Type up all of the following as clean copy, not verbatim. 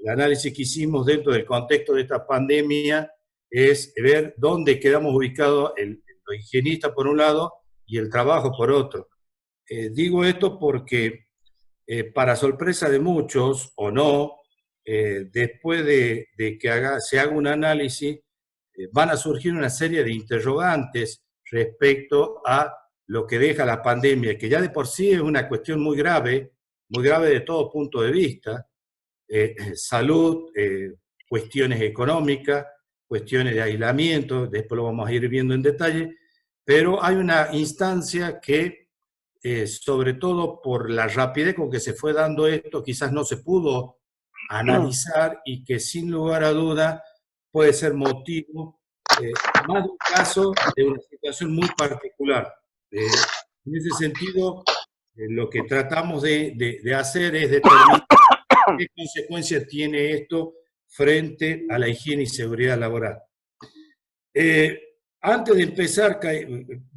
el análisis que hicimos dentro del contexto de esta pandemia es ver dónde quedamos ubicados los higienistas por un lado y el trabajo por otro. Digo esto porque, para sorpresa de muchos, o no, después de que se haga un análisis, van a surgir una serie de interrogantes respecto a lo que deja la pandemia, que ya de por sí es una cuestión muy grave de todo punto de vista, salud, cuestiones económicas, cuestiones de aislamiento, después lo vamos a ir viendo en detalle, pero hay una instancia que, sobre todo por la rapidez con que se fue dando esto, quizás no se pudo analizar y que sin lugar a duda puede ser motivo, más de un caso de una situación muy particular. En ese sentido, lo que tratamos de hacer es determinar qué consecuencias tiene esto frente a la higiene y seguridad laboral. Antes de empezar,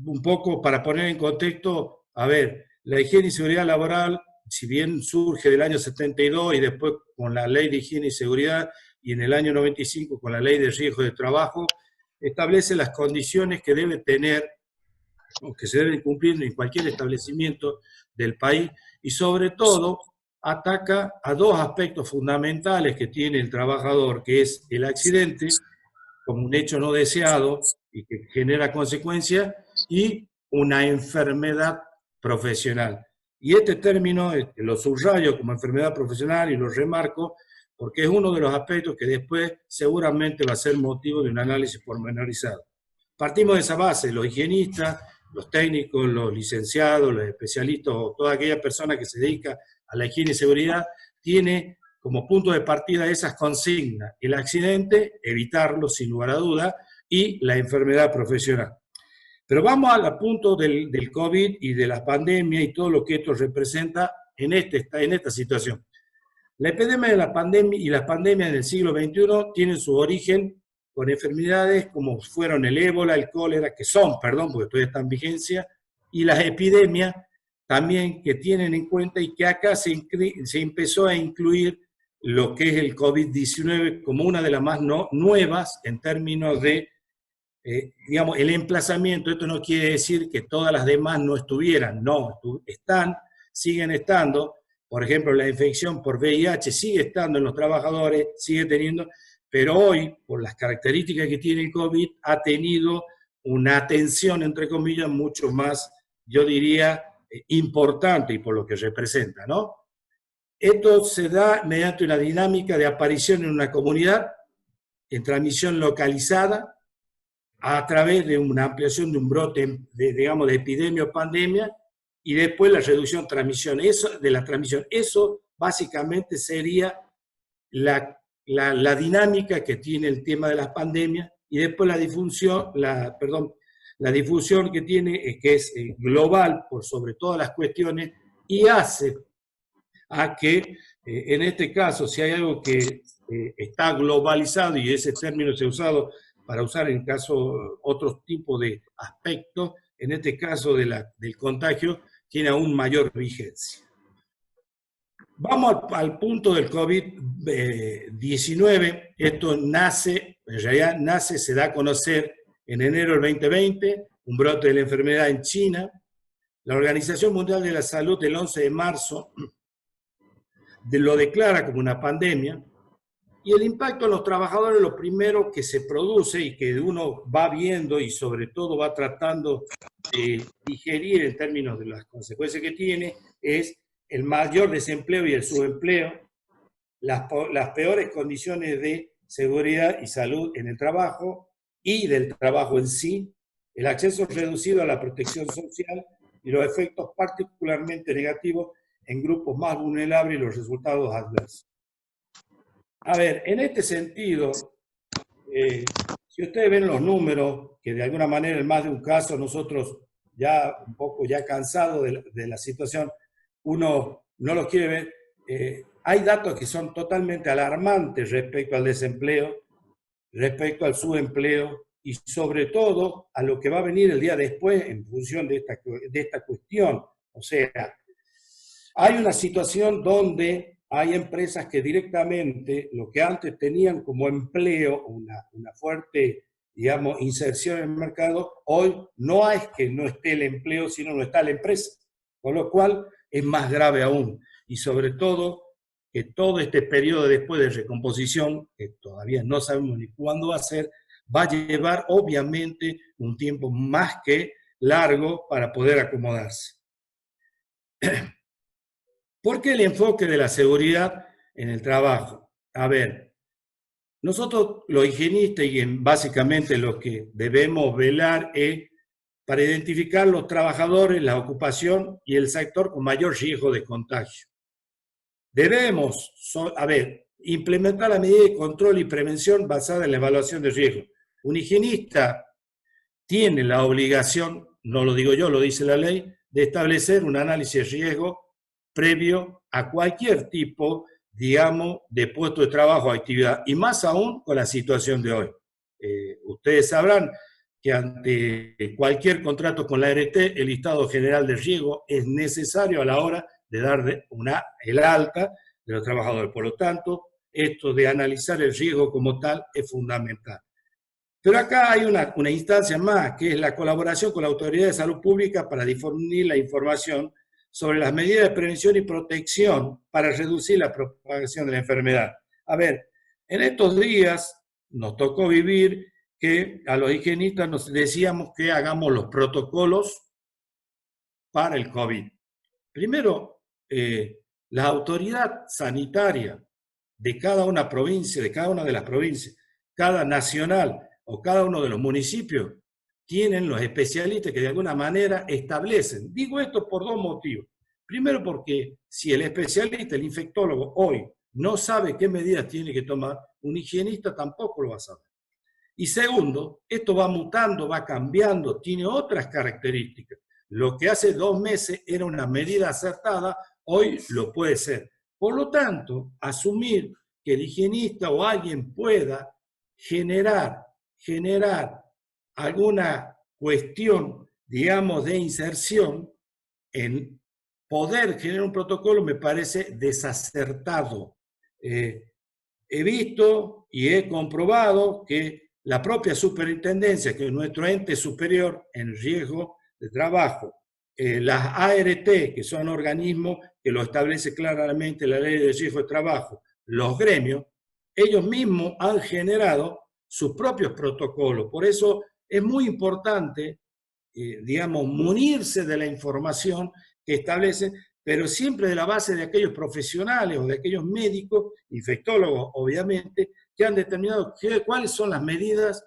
un poco para poner en contexto, a ver, la higiene y seguridad laboral, si bien surge del año 72 y después con la Ley de Higiene y Seguridad, y en el año 95 con la Ley de Riesgo de Trabajo, establece las condiciones que debe tener o que se deben cumplir en cualquier establecimiento del país, y sobre todo ataca a dos aspectos fundamentales que tiene el trabajador, que es el accidente, como un hecho no deseado y que genera consecuencias, y una enfermedad profesional. Y este término lo subrayo como enfermedad profesional y lo remarco porque es uno de los aspectos que después seguramente va a ser motivo de un análisis pormenorizado. Partimos de esa base, los higienistas, los técnicos, los licenciados, los especialistas o toda aquella persona que se dedica a la higiene y seguridad tiene como punto de partida esas consignas: el accidente, evitarlo sin lugar a duda, y la enfermedad profesional. Pero vamos al punto del COVID y de la pandemia y todo lo que esto representa en esta situación. La epidemia de la pandemia y las pandemias del siglo XXI tienen su origen con enfermedades como fueron el ébola, el cólera, porque todavía están en vigencia, y las epidemias también que tienen en cuenta y que acá se empezó a incluir lo que es el COVID-19 como una de las más nuevas en términos de, digamos, el emplazamiento. Esto no quiere decir que todas las demás no estuvieran, no, siguen estando. Por ejemplo, la infección por VIH sigue estando en los trabajadores, sigue teniendo, pero hoy, por las características que tiene el COVID, ha tenido una atención, entre comillas, mucho más, yo diría, importante, y por lo que representa, ¿no? Esto se da mediante una dinámica de aparición en una comunidad, en transmisión localizada, a través de una ampliación de un brote, digamos, de epidemia o pandemia, y después la reducción de la transmisión. Eso básicamente sería la dinámica que tiene el tema de las pandemias, y después la difusión que tiene, que es global por sobre todas las cuestiones, y hace a que, en este caso, si hay algo que está globalizado, y ese término se ha usado para usar en caso otros tipos de aspectos, en este caso del contagio, tiene aún mayor vigencia. Vamos al punto del COVID-19. Esto se da a conocer en enero del 2020, un brote de la enfermedad en China. La Organización Mundial de la Salud, el 11 de marzo, lo declara como una pandemia, y el impacto en los trabajadores, lo primero que se produce y que uno va viendo y sobre todo va tratando de digerir en términos de las consecuencias que tiene, es el mayor desempleo y el subempleo, las peores condiciones de seguridad y salud en el trabajo y del trabajo en sí, el acceso reducido a la protección social y los efectos particularmente negativos en grupos más vulnerables y los resultados adversos. A ver, en este sentido, si ustedes ven los números, que de alguna manera en más de un caso nosotros ya un poco ya cansados de la situación, uno no los quiere ver, hay datos que son totalmente alarmantes respecto al desempleo, respecto al subempleo y sobre todo a lo que va a venir el día después en función de esta cuestión. O sea, hay una situación donde hay empresas que directamente lo que antes tenían como empleo, una fuerte, digamos, inserción en el mercado, hoy no es que no esté el empleo, sino no está la empresa. Con lo cual es más grave aún. Y sobre todo, que todo este periodo después de recomposición, que todavía no sabemos ni cuándo va a ser, va a llevar obviamente un tiempo más que largo para poder acomodarse. ¿Por qué el enfoque de la seguridad en el trabajo? A ver, nosotros los higienistas y básicamente lo que debemos velar es para identificar los trabajadores, la ocupación y el sector con mayor riesgo de contagio. Debemos, implementar la medida de control y prevención basada en la evaluación de riesgo. Un higienista tiene la obligación, no lo digo yo, lo dice la ley, de establecer un análisis de riesgo previo a cualquier tipo, digamos, de puesto de trabajo o actividad, y más aún con la situación de hoy. Ustedes sabrán que ante cualquier contrato con la ART, el listado general de riesgo es necesario a la hora de dar el alta de los trabajadores. Por lo tanto, esto de analizar el riesgo como tal es fundamental. Pero acá hay una instancia más, que es la colaboración con la Autoridad de Salud Pública para difundir la información sobre las medidas de prevención y protección para reducir la propagación de la enfermedad. A ver, en estos días nos tocó vivir que a los higienistas nos decíamos que hagamos los protocolos para el COVID. Primero, la autoridad sanitaria de cada una provincia, de cada una de las provincias, cada nacional o cada uno de los municipios, tienen los especialistas que de alguna manera establecen. Digo esto por dos motivos. Primero, porque si el especialista, el infectólogo, hoy no sabe qué medidas tiene que tomar, un higienista tampoco lo va a saber. Y segundo, esto va mutando, va cambiando, tiene otras características. Lo que hace 2 meses era una medida acertada, hoy lo puede ser. Por lo tanto, asumir que el higienista o alguien pueda generar alguna cuestión, digamos, de inserción en poder generar un protocolo me parece desacertado. He visto y he comprobado que la propia superintendencia, que es nuestro ente superior en riesgo de trabajo, las ART, que son organismos que lo establece claramente la ley de riesgo de trabajo, los gremios, ellos mismos han generado sus propios protocolos. Por eso es muy importante, digamos, munirse de la información que establecen, pero siempre de la base de aquellos profesionales o de aquellos médicos, infectólogos, obviamente, que han determinado cuáles son las medidas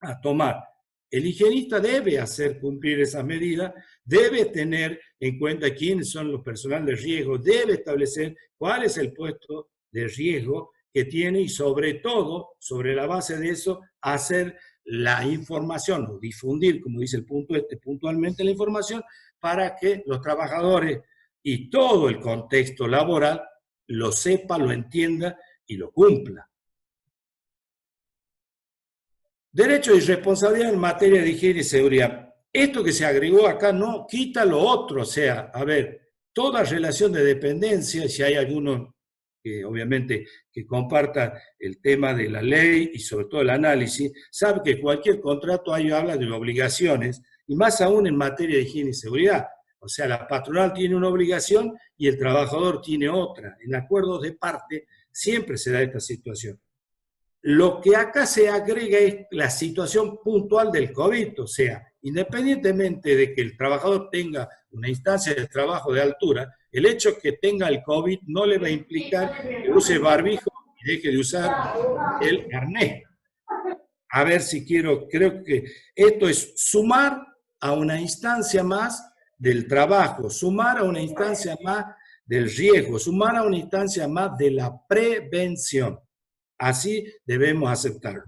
a tomar. El higienista debe hacer cumplir esas medidas, debe tener en cuenta quiénes son los personal de riesgo, debe establecer cuál es el puesto de riesgo que tiene y sobre todo, sobre la base de eso, hacer la información o difundir, como dice el punto puntualmente la información, para que los trabajadores y todo el contexto laboral lo sepa, lo entienda y lo cumpla. Derecho y responsabilidad en materia de higiene y seguridad. Esto que se agregó acá no quita lo otro, o sea, a ver, toda relación de dependencia, si hay alguno que obviamente que comparta el tema de la ley y sobre todo el análisis, sabe que cualquier contrato ahí habla de obligaciones, y más aún en materia de higiene y seguridad. O sea, la patronal tiene una obligación y el trabajador tiene otra. En acuerdos de parte siempre se da esta situación. Lo que acá se agrega es la situación puntual del COVID, o sea, independientemente de que el trabajador tenga una instancia de trabajo de altura, el hecho que tenga el COVID no le va a implicar que use barbijo y deje de usar el carnet. A ver si creo que esto es sumar a una instancia más del trabajo, sumar a una instancia más del riesgo, sumar a una instancia más de la prevención. Así debemos aceptarlo.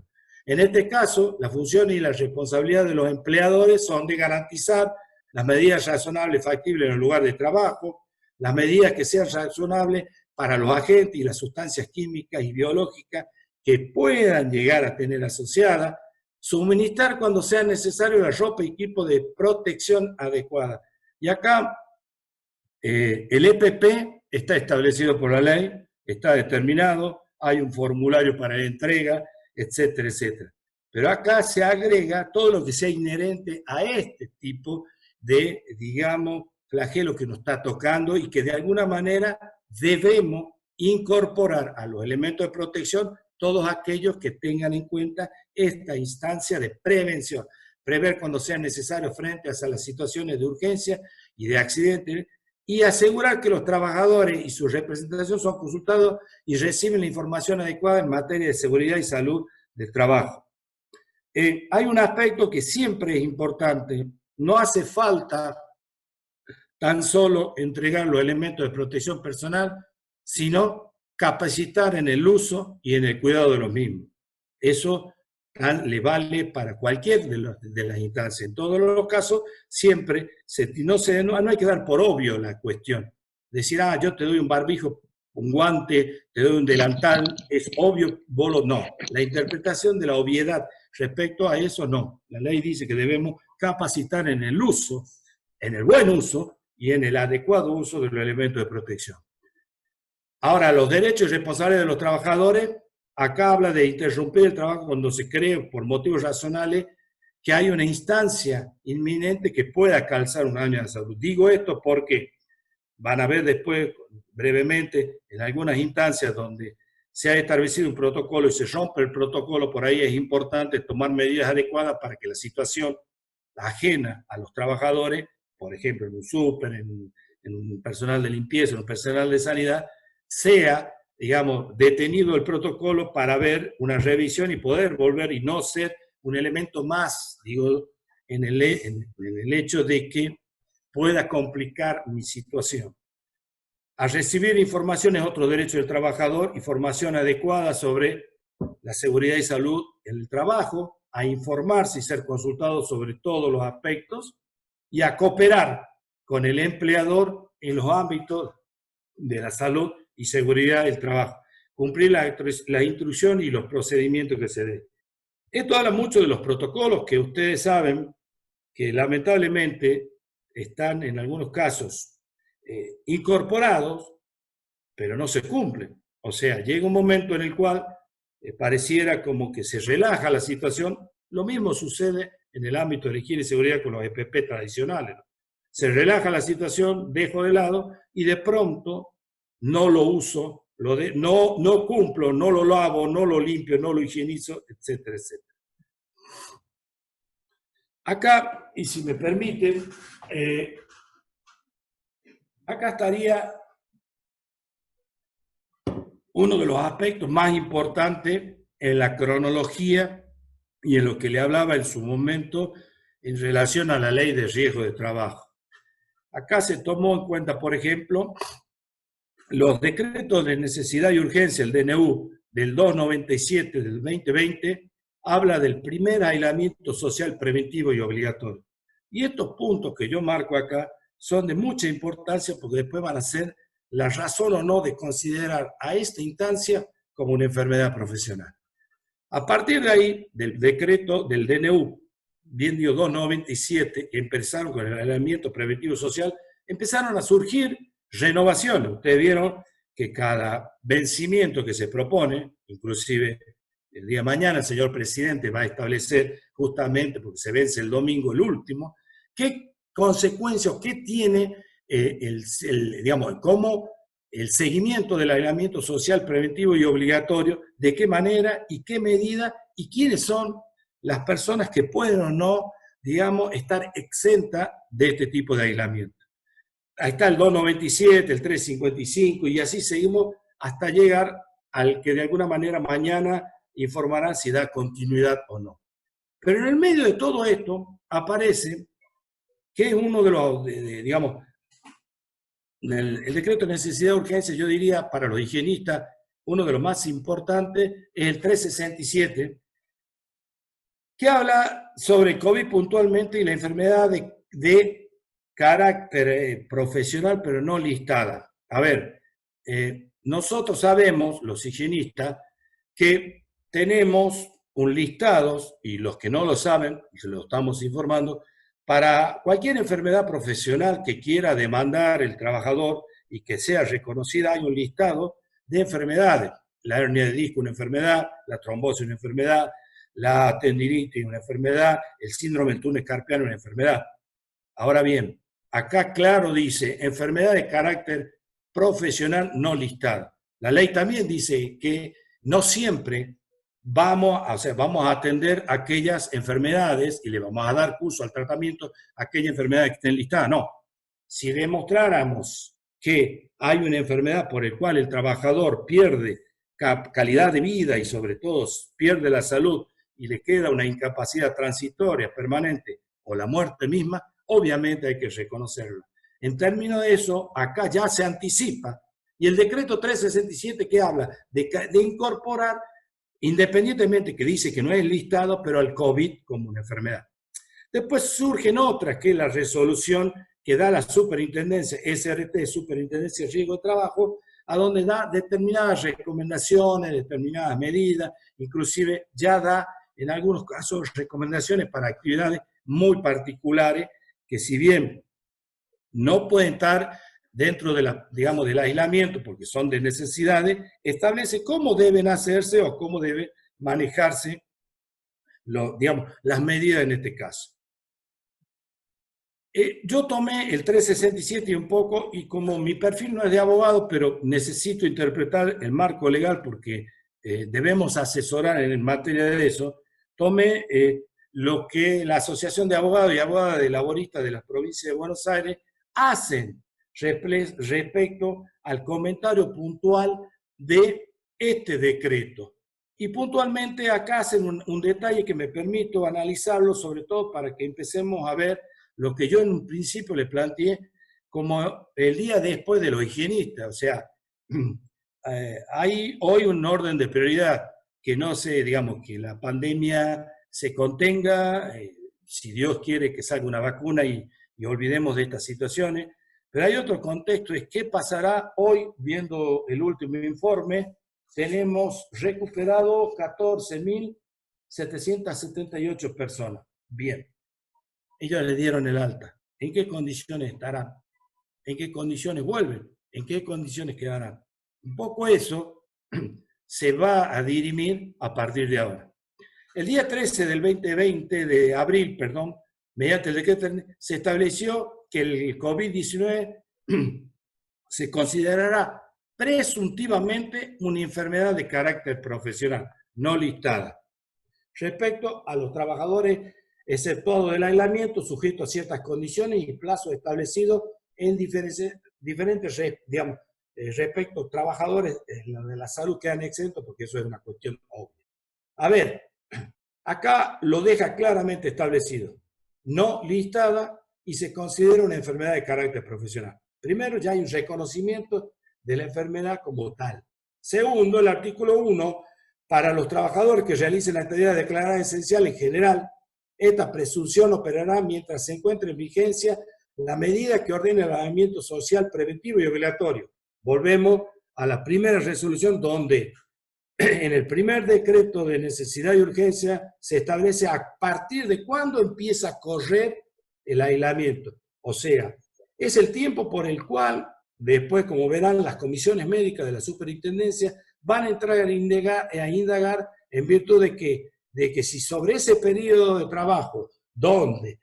En este caso, la función y la responsabilidad de los empleadores son de garantizar las medidas razonables factibles en el lugar de trabajo, las medidas que sean razonables para los agentes y las sustancias químicas y biológicas que puedan llegar a tener asociadas, suministrar cuando sea necesario la ropa y equipo de protección adecuada. Y acá el EPP está establecido por la ley, está determinado, hay un formulario para la entrega, etcétera, etcétera. Pero acá se agrega todo lo que sea inherente a este tipo de, digamos, flagelo que nos está tocando y que de alguna manera debemos incorporar a los elementos de protección todos aquellos que tengan en cuenta esta instancia de prevención. Prever cuando sea necesario frente a las situaciones de urgencia y de accidente y asegurar que los trabajadores y su representación son consultados y reciben la información adecuada en materia de seguridad y salud del trabajo. Hay un aspecto que siempre es importante. No hace falta tan solo entregar los elementos de protección personal, sino capacitar en el uso y en el cuidado de los mismos. Eso le vale para cualquier de las instancias. En todos los casos, siempre no hay que dar por obvio la cuestión. Decir, yo te doy un barbijo, un guante, te doy un delantal, es obvio, no. La interpretación de la obviedad respecto a eso, no. La ley dice que debemos capacitar en el uso, en el buen uso y en el adecuado uso de los elementos de protección. Ahora, los derechos y responsables de los trabajadores, acá habla de interrumpir el trabajo cuando se cree, por motivos razonables, que hay una instancia inminente que pueda causar un daño a la salud. Digo esto porque van a ver después, brevemente, en algunas instancias donde se ha establecido un protocolo y se rompe el protocolo, por ahí es importante tomar medidas adecuadas para que la situación ajena a los trabajadores, por ejemplo, en un súper, en un personal de limpieza, en un personal de sanidad, sea, digamos, detenido el protocolo para ver una revisión y poder volver y no ser un elemento más, digo, en el hecho de que pueda complicar mi situación. A recibir información es otro derecho del trabajador, información adecuada sobre la seguridad y salud en el trabajo, a informarse y ser consultado sobre todos los aspectos y a cooperar con el empleador en los ámbitos de la salud y seguridad del trabajo, cumplir la instrucción y los procedimientos que se den. Esto habla mucho de los protocolos que ustedes saben que lamentablemente están en algunos casos incorporados, pero no se cumplen. O sea, llega un momento en el cual pareciera como que se relaja la situación. Lo mismo sucede en el ámbito de la higiene y seguridad con los EPP tradicionales. Se relaja la situación, dejo de lado y de pronto no lo uso, no cumplo, no lo lavo, no lo limpio, no lo higienizo, etcétera, etcétera. Acá, y si me permiten, acá estaría uno de los aspectos más importantes en la cronología y en lo que le hablaba en su momento en relación a la ley de riesgo de trabajo. Acá se tomó en cuenta, por ejemplo, los decretos de necesidad y urgencia, el DNU del 297 del 2020, habla del primer aislamiento social preventivo y obligatorio. Y estos puntos que yo marco acá son de mucha importancia porque después van a ser la razón o no de considerar a esta instancia como una enfermedad profesional. A partir de ahí, del decreto del DNU, bien digo 297, empezaron con el aislamiento preventivo social, empezaron a surgir renovaciones. Ustedes vieron que cada vencimiento que se propone, inclusive el día de mañana el señor presidente va a establecer justamente, porque se vence el domingo el último, qué consecuencias, qué tiene digamos, cómo el seguimiento del aislamiento social preventivo y obligatorio, de qué manera y qué medida y quiénes son las personas que pueden o no, digamos, estar exentas de este tipo de aislamiento. Ahí está el 297, el 355 y así seguimos hasta llegar al que de alguna manera mañana informará si da continuidad o no. Pero en el medio de todo esto aparece que es uno de los, digamos, el decreto de necesidad de urgencia, yo diría, para los higienistas, uno de los más importantes es el 367, que habla sobre COVID puntualmente y la enfermedad de carácter profesional, pero no listada. A ver, nosotros sabemos, los higienistas, que tenemos un listado, y los que no lo saben, y se lo estamos informando, para cualquier enfermedad profesional que quiera demandar el trabajador y que sea reconocida, hay un listado de enfermedades. La hernia de disco, una enfermedad, la trombosis, una enfermedad, la tendinitis, una enfermedad, el síndrome del túnel carpiano, una enfermedad. Ahora bien, acá claro dice, enfermedad de carácter profesional no listada. La ley también dice que no siempre vamos a atender aquellas enfermedades y le vamos a dar curso al tratamiento a aquellas enfermedades que estén listadas. No. Si demostráramos que hay una enfermedad por la cual el trabajador pierde calidad de vida y sobre todo pierde la salud y le queda una incapacidad transitoria, permanente o la muerte misma, obviamente hay que reconocerla. En términos de eso, acá ya se anticipa y el decreto 367 que habla de incorporar, independientemente que dice que no es listado, pero al COVID como una enfermedad. Después surgen otras, que es la resolución que da la superintendencia, SRT, Superintendencia de Riesgo de Trabajo, a donde da determinadas recomendaciones, determinadas medidas, inclusive ya da en algunos casos recomendaciones para actividades muy particulares que si bien no pueden estar dentro de digamos, del aislamiento porque son de necesidades, establece cómo deben hacerse o cómo debe manejarse digamos, las medidas en este caso. Yo tomé el 367 un poco, y como mi perfil no es de abogado, pero necesito interpretar el marco legal porque debemos asesorar en materia de eso, tomé lo que la Asociación de Abogados y Abogadas de Laboristas de la provincia de Buenos Aires hacen respecto al comentario puntual de este decreto. Y puntualmente acá hacen un detalle que me permito analizarlo, sobre todo para que empecemos a ver lo que yo en un principio le planteé como el día después de los higienistas. O sea, hay hoy un orden de prioridad que no sé, digamos, que la pandemia se contenga, si Dios quiere que salga una vacuna y olvidemos de estas situaciones. Pero hay otro contexto, es qué pasará hoy, viendo el último informe, tenemos recuperado 14.778 personas. Bien. Ellos le dieron el alta. ¿En qué condiciones estarán? ¿En qué condiciones vuelven? ¿En qué condiciones quedarán? Un poco eso se va a dirimir a partir de ahora. El día 13 del 2020, de abril, perdón, mediante el decreto, se estableció que el COVID-19 se considerará presuntivamente una enfermedad de carácter profesional, no listada. Respecto a los trabajadores exceptuado del aislamiento, sujeto a ciertas condiciones y plazos establecidos en diferentes digamos, respecto a trabajadores de la salud quedan exentos, porque eso es una cuestión obvia. A ver, acá lo deja claramente establecido, no listada y se considera una enfermedad de carácter profesional. Primero, ya hay un reconocimiento de la enfermedad como tal. Segundo, el artículo 1, para los trabajadores que realicen la actividad declarada esencial en general, esta presunción operará mientras se encuentre en vigencia la medida que ordene el aislamiento social preventivo y obligatorio. Volvemos a la primera resolución donde en el primer decreto de necesidad y urgencia se establece a partir de cuándo empieza a correr el aislamiento. O sea, es el tiempo por el cual después, como verán, las comisiones médicas de la superintendencia van a entrar a indagar en virtud de que si sobre ese periodo de trabajo donde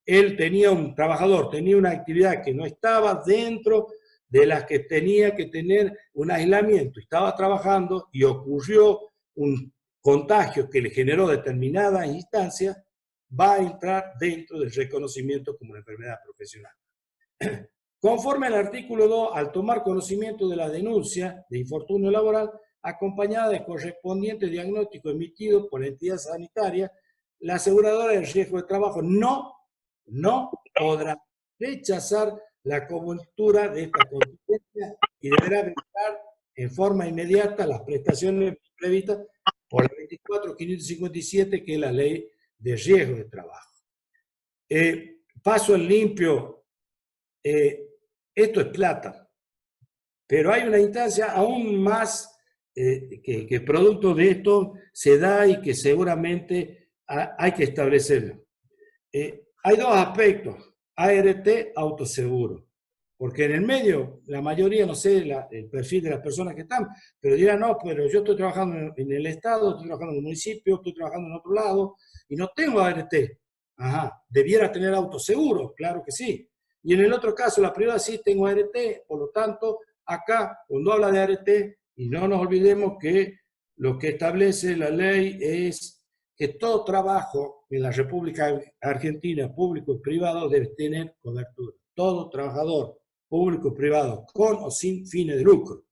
él tenía un trabajador, tenía una actividad que no estaba dentro de las que tenía que tener un aislamiento, estaba trabajando y ocurrió un contagio que le generó determinadas instancias, va a entrar dentro del reconocimiento como una enfermedad profesional. Conforme al artículo 2, al tomar conocimiento de la denuncia de infortunio laboral, acompañada de correspondiente diagnóstico emitido por la entidad sanitaria, la aseguradora de riesgo de trabajo no podrá rechazar la cobertura de esta contingencia y deberá brindar en forma inmediata las prestaciones previstas por la 24.557, que es la ley de riesgo de trabajo. Paso en limpio, esto es plata, pero hay una instancia aún más que producto de esto se da y que seguramente hay que establecerlo. Hay dos aspectos, ART, autoseguro. porque en el medio, la mayoría, no sé el perfil de las personas que están, pero dirán, no, pero yo estoy trabajando en el Estado, estoy trabajando en el municipio, estoy trabajando en otro lado, y no tengo ART. Ajá, debiera tener autoseguro, claro que sí. Y en el otro caso, la privada sí tengo ART, por lo tanto, acá, cuando habla de ART, y no nos olvidemos que lo que establece la ley es que todo trabajo en la República Argentina, público y privado, debe tener cobertura. Todo trabajador, público y privado, con o sin fines de lucro.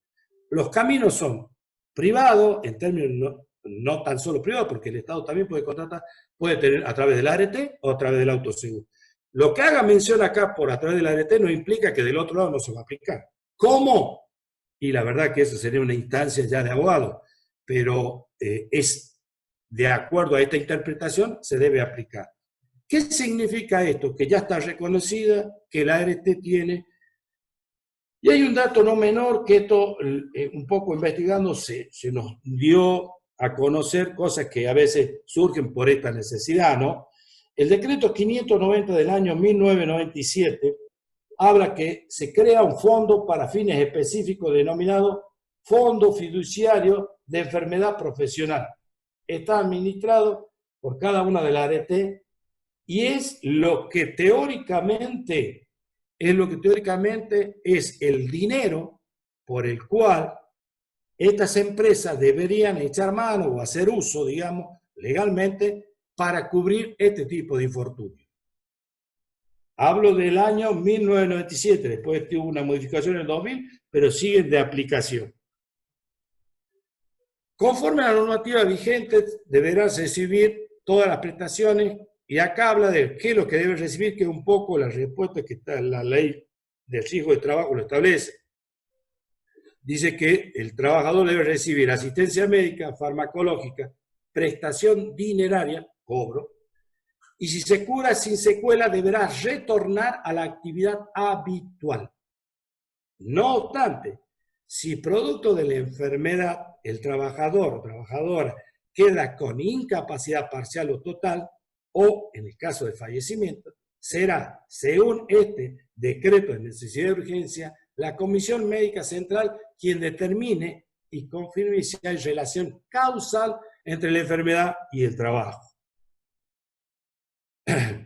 Los caminos son privados, en términos no tan solo privados, porque el Estado también puede contratar, puede tener a través del ART o a través del autoseguro. Lo que haga mención acá por a través del ART no implica que del otro lado no se va a aplicar. ¿Cómo? Y la verdad que eso sería una instancia ya de abogado, pero es de acuerdo a esta interpretación, se debe aplicar. ¿Qué significa esto? Que ya está reconocida, que la ART tiene. Y hay un dato no menor que esto, un poco investigando, se nos dio a conocer cosas que a veces surgen por esta necesidad, ¿no? El decreto 590 del año 1997 habla que se crea un fondo para fines específicos denominado Fondo Fiduciario de Enfermedad Profesional. Está administrado por cada una de las ART y es lo que teóricamente es el dinero por el cual estas empresas deberían echar mano o hacer uso, digamos, legalmente para cubrir este tipo de infortunios. Hablo del año 1997, después tuvo una modificación en el 2000, pero siguen de aplicación. Conforme a la normativa vigente, deberán recibir todas las prestaciones, y acá habla de qué es lo que debe recibir, que es un poco la respuesta que está en la ley del riesgo de trabajo lo establece. Dice que el trabajador debe recibir asistencia médica, farmacológica, prestación dineraria, cobro, y si se cura sin secuela deberá retornar a la actividad habitual. No obstante, si producto de la enfermedad el trabajador o trabajadora queda con incapacidad parcial o total, o en el caso de fallecimiento, será, según este decreto de necesidad de urgencia, la Comisión Médica Central quien determine y confirme si hay relación causal entre la enfermedad y el trabajo.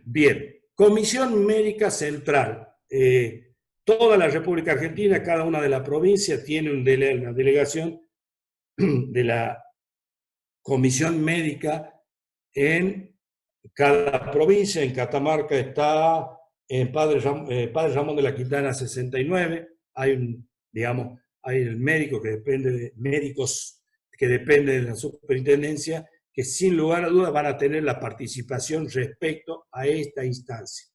Bien, Comisión Médica Central. Toda la República Argentina, cada una de las provincias tiene una delegación de la Comisión Médica en cada provincia. En Catamarca está en Padre Ramón de la Quintana 69. Hay hay el médico que depende de médicos que dependen de la superintendencia, que sin lugar a dudas van a tener la participación respecto a esta instancia.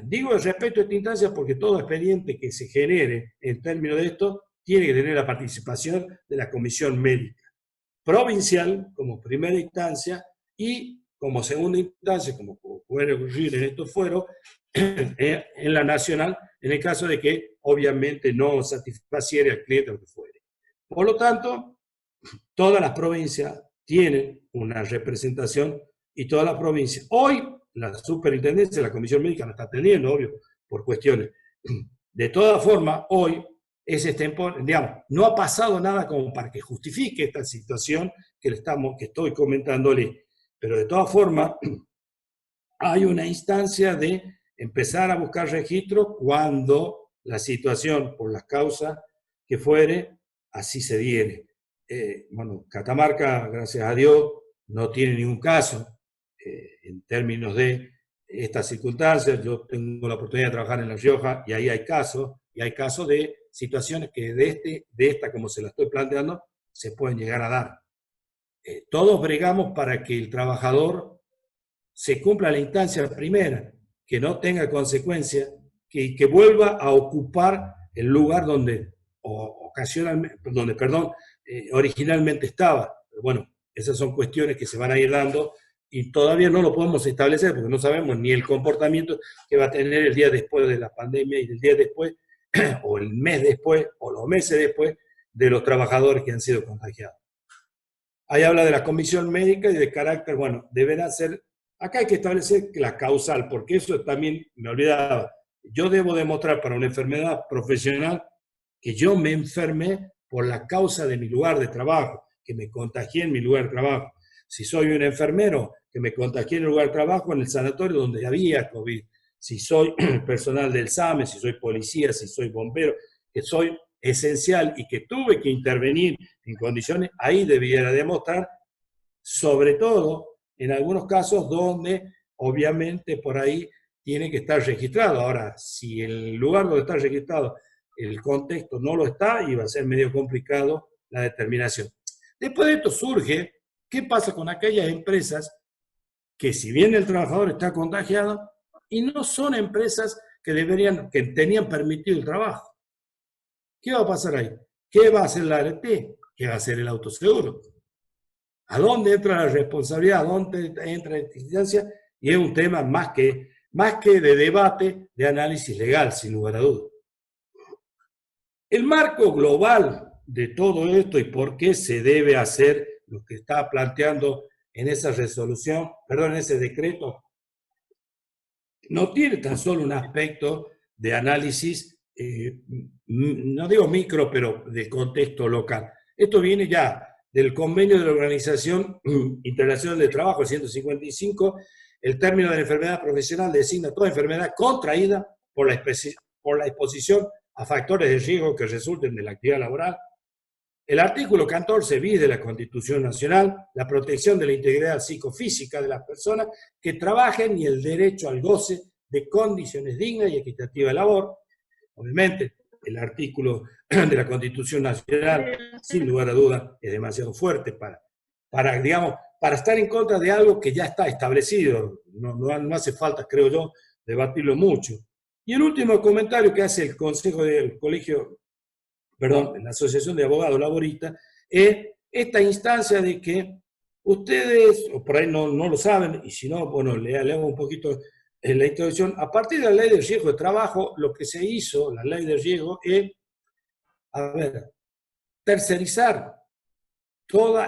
Digo respecto a esta instancia porque todo expediente que se genere en términos de esto tiene que tener la participación de la Comisión Médica Provincial como primera instancia y como segunda instancia, como puede ocurrir en estos fueros, en la nacional, en el caso de que obviamente no satisfaciera al cliente lo que fuere. Por lo tanto, todas las provincias tienen una representación y todas las provincias. Hoy la superintendencia, la Comisión Médica no está teniendo, obvio, por cuestiones. De todas formas, hoy digamos, no ha pasado nada como para que justifique esta situación que estoy comentándole, pero de todas formas hay una instancia de empezar a buscar registros cuando la situación, por las causas que fuere, así se diere. Bueno, Catamarca, gracias a Dios, no tiene ningún caso en términos de estas circunstancias. Yo tengo la oportunidad de trabajar en La Rioja y ahí hay casos de situaciones que de esta, como se la estoy planteando, se pueden llegar a dar. Todos bregamos para que el trabajador se cumpla la instancia primera, que no tenga consecuencias, que vuelva a ocupar el lugar donde originalmente estaba. Pero bueno, esas son cuestiones que se van a ir dando y todavía no lo podemos establecer porque no sabemos ni el comportamiento que va a tener el día después de la pandemia y el día después, o el mes después, o los meses después de los trabajadores que han sido contagiados. Ahí habla de la comisión médica y de carácter, bueno, deberá ser, acá hay que establecer la causal, porque eso también me olvidaba, yo debo demostrar para una enfermedad profesional que yo me enfermé por la causa de mi lugar de trabajo, que me contagié en mi lugar de trabajo. Si soy un enfermero, que me contagié en el lugar de trabajo, en el sanatorio donde había COVID. Si soy personal del SAME, si soy policía, si soy bombero, que soy esencial y que tuve que intervenir en condiciones, ahí debiera demostrar, sobre todo en algunos casos donde obviamente por ahí tiene que estar registrado. Ahora, si el lugar donde está registrado, el contexto no lo está, y va a ser medio complicado la determinación. Después de esto surge, ¿qué pasa con aquellas empresas que si bien el trabajador está contagiado y no son empresas que tenían permitido el trabajo? ¿Qué va a pasar ahí? ¿Qué va a hacer la ART? ¿Qué va a hacer el autoseguro? ¿A dónde entra la responsabilidad? ¿A dónde entra la instancia? Y es un tema más que de debate, de análisis legal, sin lugar a dudas. El marco global de todo esto y por qué se debe hacer lo que está planteando en esa resolución, perdón, en ese decreto, no tiene tan solo un aspecto de análisis, no digo micro, pero de contexto local. Esto viene ya del convenio de la Organización Internacional de Trabajo, el 155, el término de la enfermedad profesional designa toda enfermedad contraída por la exposición a factores de riesgo que resulten de la actividad laboral. El artículo 14 bis de la Constitución Nacional, la protección de la integridad psicofísica de las personas que trabajen y el derecho al goce de condiciones dignas y equitativas de labor. Obviamente, el artículo de la Constitución Nacional, sin lugar a dudas, es demasiado fuerte para estar en contra de algo que ya está establecido. No hace falta, creo yo, debatirlo mucho. Y el último comentario que hace el Consejo del Colegio, perdón, la Asociación de Abogados Laboristas, es esta instancia de que ustedes, o por ahí no lo saben, y si no, bueno, le hago un poquito en la introducción. A partir de la ley de riesgo de trabajo, lo que se hizo, la ley de riesgo, es, tercerizar,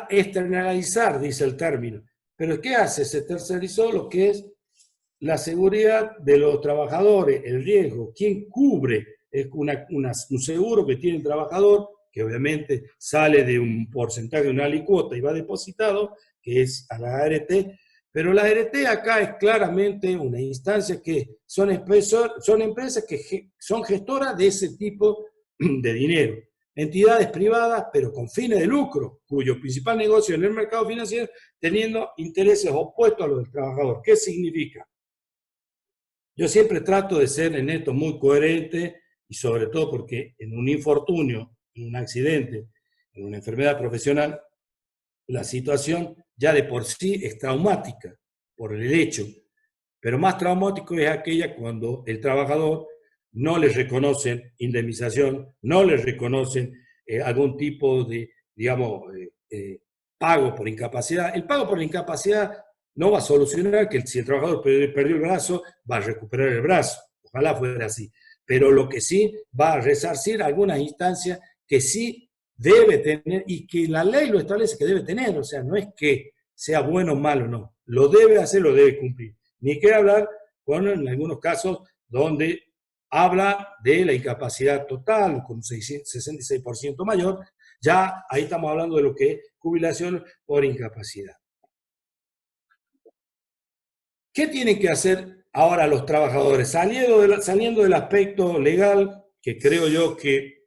externalizar, dice el término. Pero ¿qué hace? Se tercerizó lo que es la seguridad de los trabajadores, el riesgo. ¿Quién cubre? Es un seguro que tiene el trabajador, que obviamente sale de un porcentaje de una alícuota y va depositado, que es a la ART, pero la ART acá es claramente una instancia que son empresas que son gestoras de ese tipo de dinero. Entidades privadas, pero con fines de lucro, cuyo principal negocio en el mercado financiero, teniendo intereses opuestos a los del trabajador. ¿Qué significa? Yo siempre trato de ser en esto muy coherente, y sobre todo porque en un infortunio, en un accidente, en una enfermedad profesional, la situación ya de por sí es traumática por el hecho, pero más traumático es aquella cuando el trabajador no le reconocen indemnización, no le reconocen algún tipo de, digamos, pago por incapacidad. El pago por incapacidad no va a solucionar que si el trabajador perdió el brazo, va a recuperar el brazo. Ojalá fuera así. Pero lo que sí va a resarcir algunas instancias que sí debe tener, y que la ley lo establece que debe tener. O sea, no es que sea bueno o malo, no. Lo debe hacer, lo debe cumplir. Ni que hablar con, en algunos casos, donde habla de la incapacidad total, con 66% mayor. Ya ahí estamos hablando de lo que es jubilación por incapacidad. ¿Qué tienen que hacer ahora los trabajadores? Saliendo del aspecto legal, que creo yo que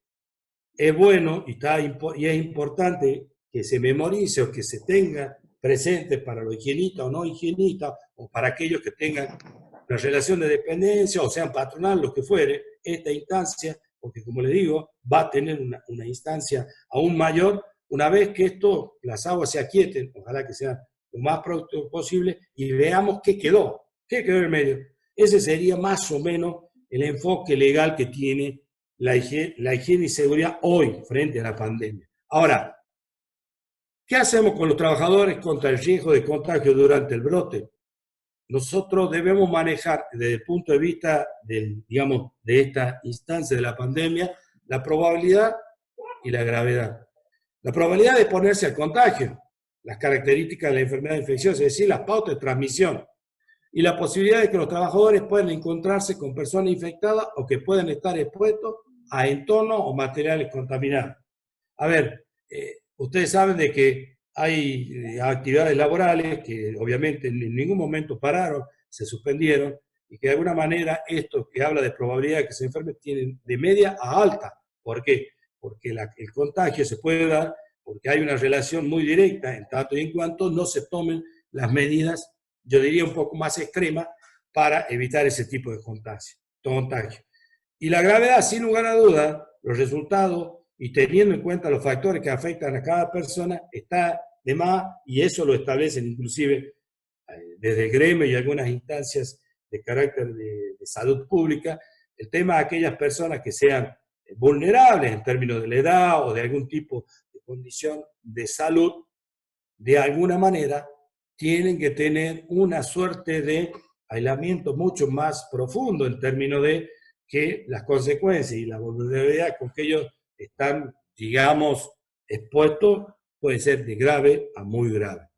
es bueno y es importante que se memorice o que se tenga presente para los higienistas o no higienistas, o para aquellos que tengan una relación de dependencia o sean patronal, lo que fuere, esta instancia, porque como les digo, va a tener una instancia aún mayor una vez que las aguas se aquieten, ojalá que sea lo más pronto posible, y veamos qué quedó en el medio. Ese sería más o menos el enfoque legal que tiene la higiene y seguridad hoy frente a la pandemia. Ahora, ¿qué hacemos con los trabajadores contra el riesgo de contagio durante el brote? Nosotros debemos manejar desde el punto de vista de esta instancia de la pandemia la probabilidad y la gravedad. La probabilidad de exponerse al contagio, las características de la enfermedad infecciosa, es decir, las pautas de transmisión. y la posibilidad de que los trabajadores puedan encontrarse con personas infectadas o que puedan estar expuestos a entornos o materiales contaminados. A ver, ustedes saben de que hay actividades laborales que obviamente en ningún momento pararon, se suspendieron, y que de alguna manera esto que habla de probabilidad de que se enferme tienen de media a alta. ¿Por qué? Porque el contagio se puede dar porque hay una relación muy directa en tanto y en cuanto no se tomen las medidas, yo diría un poco más extremas, para evitar ese tipo de contagio. Y la gravedad, sin lugar a dudas, los resultados, y teniendo en cuenta los factores que afectan a cada persona, está de más, y eso lo establecen inclusive desde el gremio y algunas instancias de carácter de salud pública, el tema de aquellas personas que sean vulnerables en términos de la edad o de algún tipo de condición de salud, de alguna manera tienen que tener una suerte de aislamiento mucho más profundo en términos de que las consecuencias y la vulnerabilidad con que ellos están, digamos, expuestos puede ser de grave a muy grave.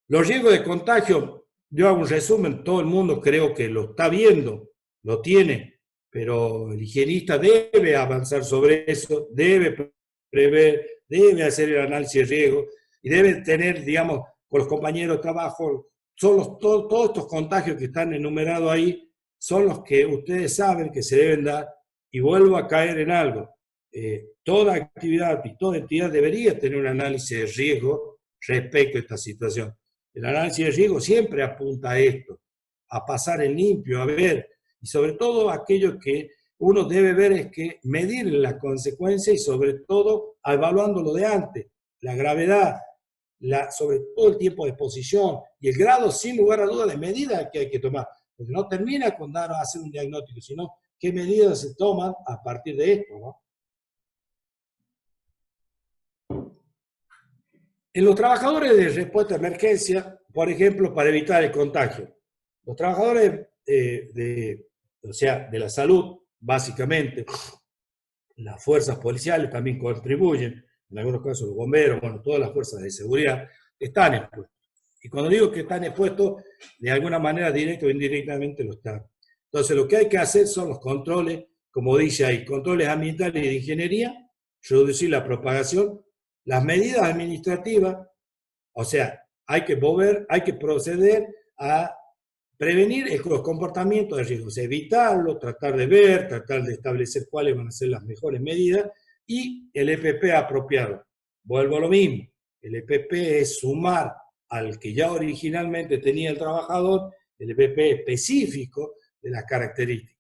Los riesgos de contagio, yo hago un resumen, todo el mundo creo que lo está viendo, lo tiene, pero el higienista debe avanzar sobre eso, debe prever, debe hacer el análisis de riesgo y debe tener, digamos, con los compañeros de trabajo, todos estos contagios que están enumerados ahí, son los que ustedes saben que se deben dar, y vuelvo a caer en algo. Toda actividad y toda entidad debería tener un análisis de riesgo respecto a esta situación. El análisis de riesgo siempre apunta a esto, a pasar en limpio, a ver, y sobre todo aquello que uno debe ver es que medir la consecuencia y sobre todo evaluándolo de antes, la gravedad, sobre todo el tiempo de exposición y el grado, sin lugar a dudas, de medidas que hay que tomar. Porque no termina con dar a hacer un diagnóstico, sino qué medidas se toman a partir de esto, ¿no? En los trabajadores de respuesta a emergencia, por ejemplo, para evitar el contagio, los trabajadores o sea, de la salud, básicamente, las fuerzas policiales también contribuyen, en algunos casos los bomberos, bueno, todas las fuerzas de seguridad están expuestos. Y cuando digo que están expuestos, de alguna manera, directa o indirectamente lo están. Entonces, lo que hay que hacer son los controles, como dice ahí, controles ambientales y de ingeniería, reducir la propagación, las medidas administrativas, o sea, hay que proceder a prevenir los comportamientos de riesgo, o sea, evitarlo, tratar de ver, tratar de establecer cuáles van a ser las mejores medidas, y el EPP apropiado. Vuelvo a lo mismo, el EPP es sumar al que ya originalmente tenía el trabajador, el EPP específico de las características.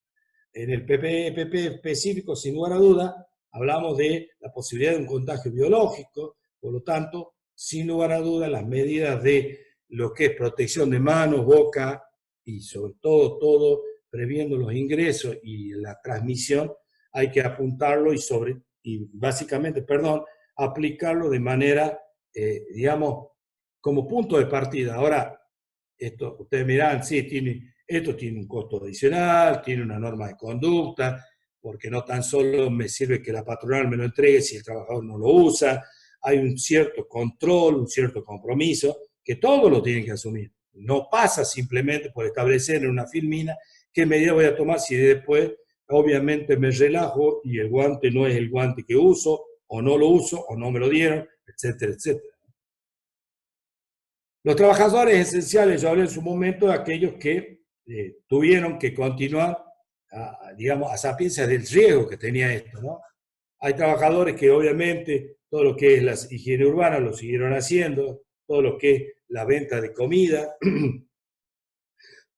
En el EPP específico, sin lugar a duda, hablamos de la posibilidad de un contagio biológico, por lo tanto, sin lugar a duda, las medidas de lo que es protección de manos, boca y sobre todo previendo los ingresos y la transmisión, hay que apuntarlo y básicamente, aplicarlo de manera, digamos, como punto de partida. Ahora, esto, ustedes miran, sí, esto tiene un costo adicional, tiene una norma de conducta, porque no tan solo me sirve que la patronal me lo entregue si el trabajador no lo usa, hay un cierto control, un cierto compromiso, que todos lo tienen que asumir. No pasa simplemente por establecer en una filmina qué medida voy a tomar si después, obviamente, me relajo y el guante no es el guante que uso, o no lo uso, o no me lo dieron, etcétera, etcétera. Los trabajadores esenciales, yo hablé en su momento de aquellos que tuvieron que continuar, digamos, a sapienza del riesgo que tenía esto, ¿no? Hay trabajadores que obviamente todo lo que es la higiene urbana lo siguieron haciendo, todo lo que es la venta de comida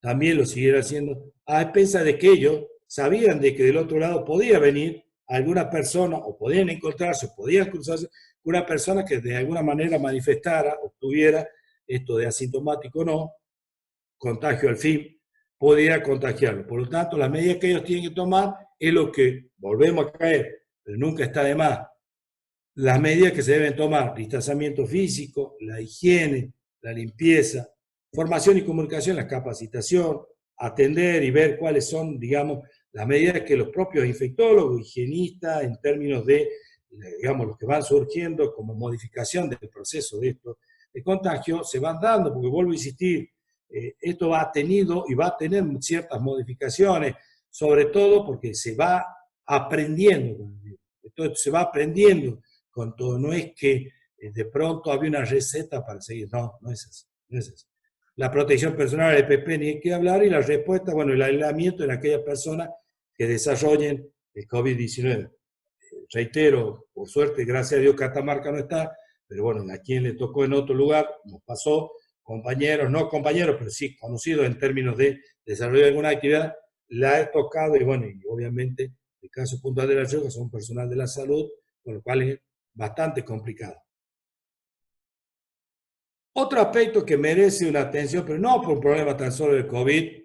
también lo siguieron haciendo, a expensas de que ellos sabían de que del otro lado podía venir alguna persona, o podían encontrarse, o podían cruzarse, una persona que de alguna manera manifestara o tuviera esto de asintomático o no, contagio al fin, podía contagiarlo. Por lo tanto, las medidas que ellos tienen que tomar es lo que, volvemos a caer, pero nunca está de más, las medidas que se deben tomar: distanciamiento físico, la higiene, la limpieza, formación y comunicación, la capacitación, atender y ver cuáles son, digamos, las medidas que los propios infectólogos, higienistas, en términos de, digamos, los que van surgiendo como modificación del proceso de esto, de contagio, se van dando, porque vuelvo a insistir, esto ha tenido y va a tener ciertas modificaciones, sobre todo porque se va aprendiendo con el virus. Entonces se va aprendiendo con todo. No es que de pronto había una receta para seguir. No, no es así. No es así. La protección personal del EPP ni hay que hablar, y la respuesta, bueno, el aislamiento en aquellas personas que desarrollen el COVID-19. Reitero, por suerte, gracias a Dios, Catamarca no está, pero bueno, a quien le tocó en otro lugar, nos pasó, compañeros, no compañeros, pero sí conocidos en términos de desarrollo de alguna actividad, la he tocado, y bueno, y obviamente el caso puntual de La Rioja son personal de la salud, con lo cual es bastante complicado. Otro aspecto que merece una atención, pero no por un problema tan solo del COVID,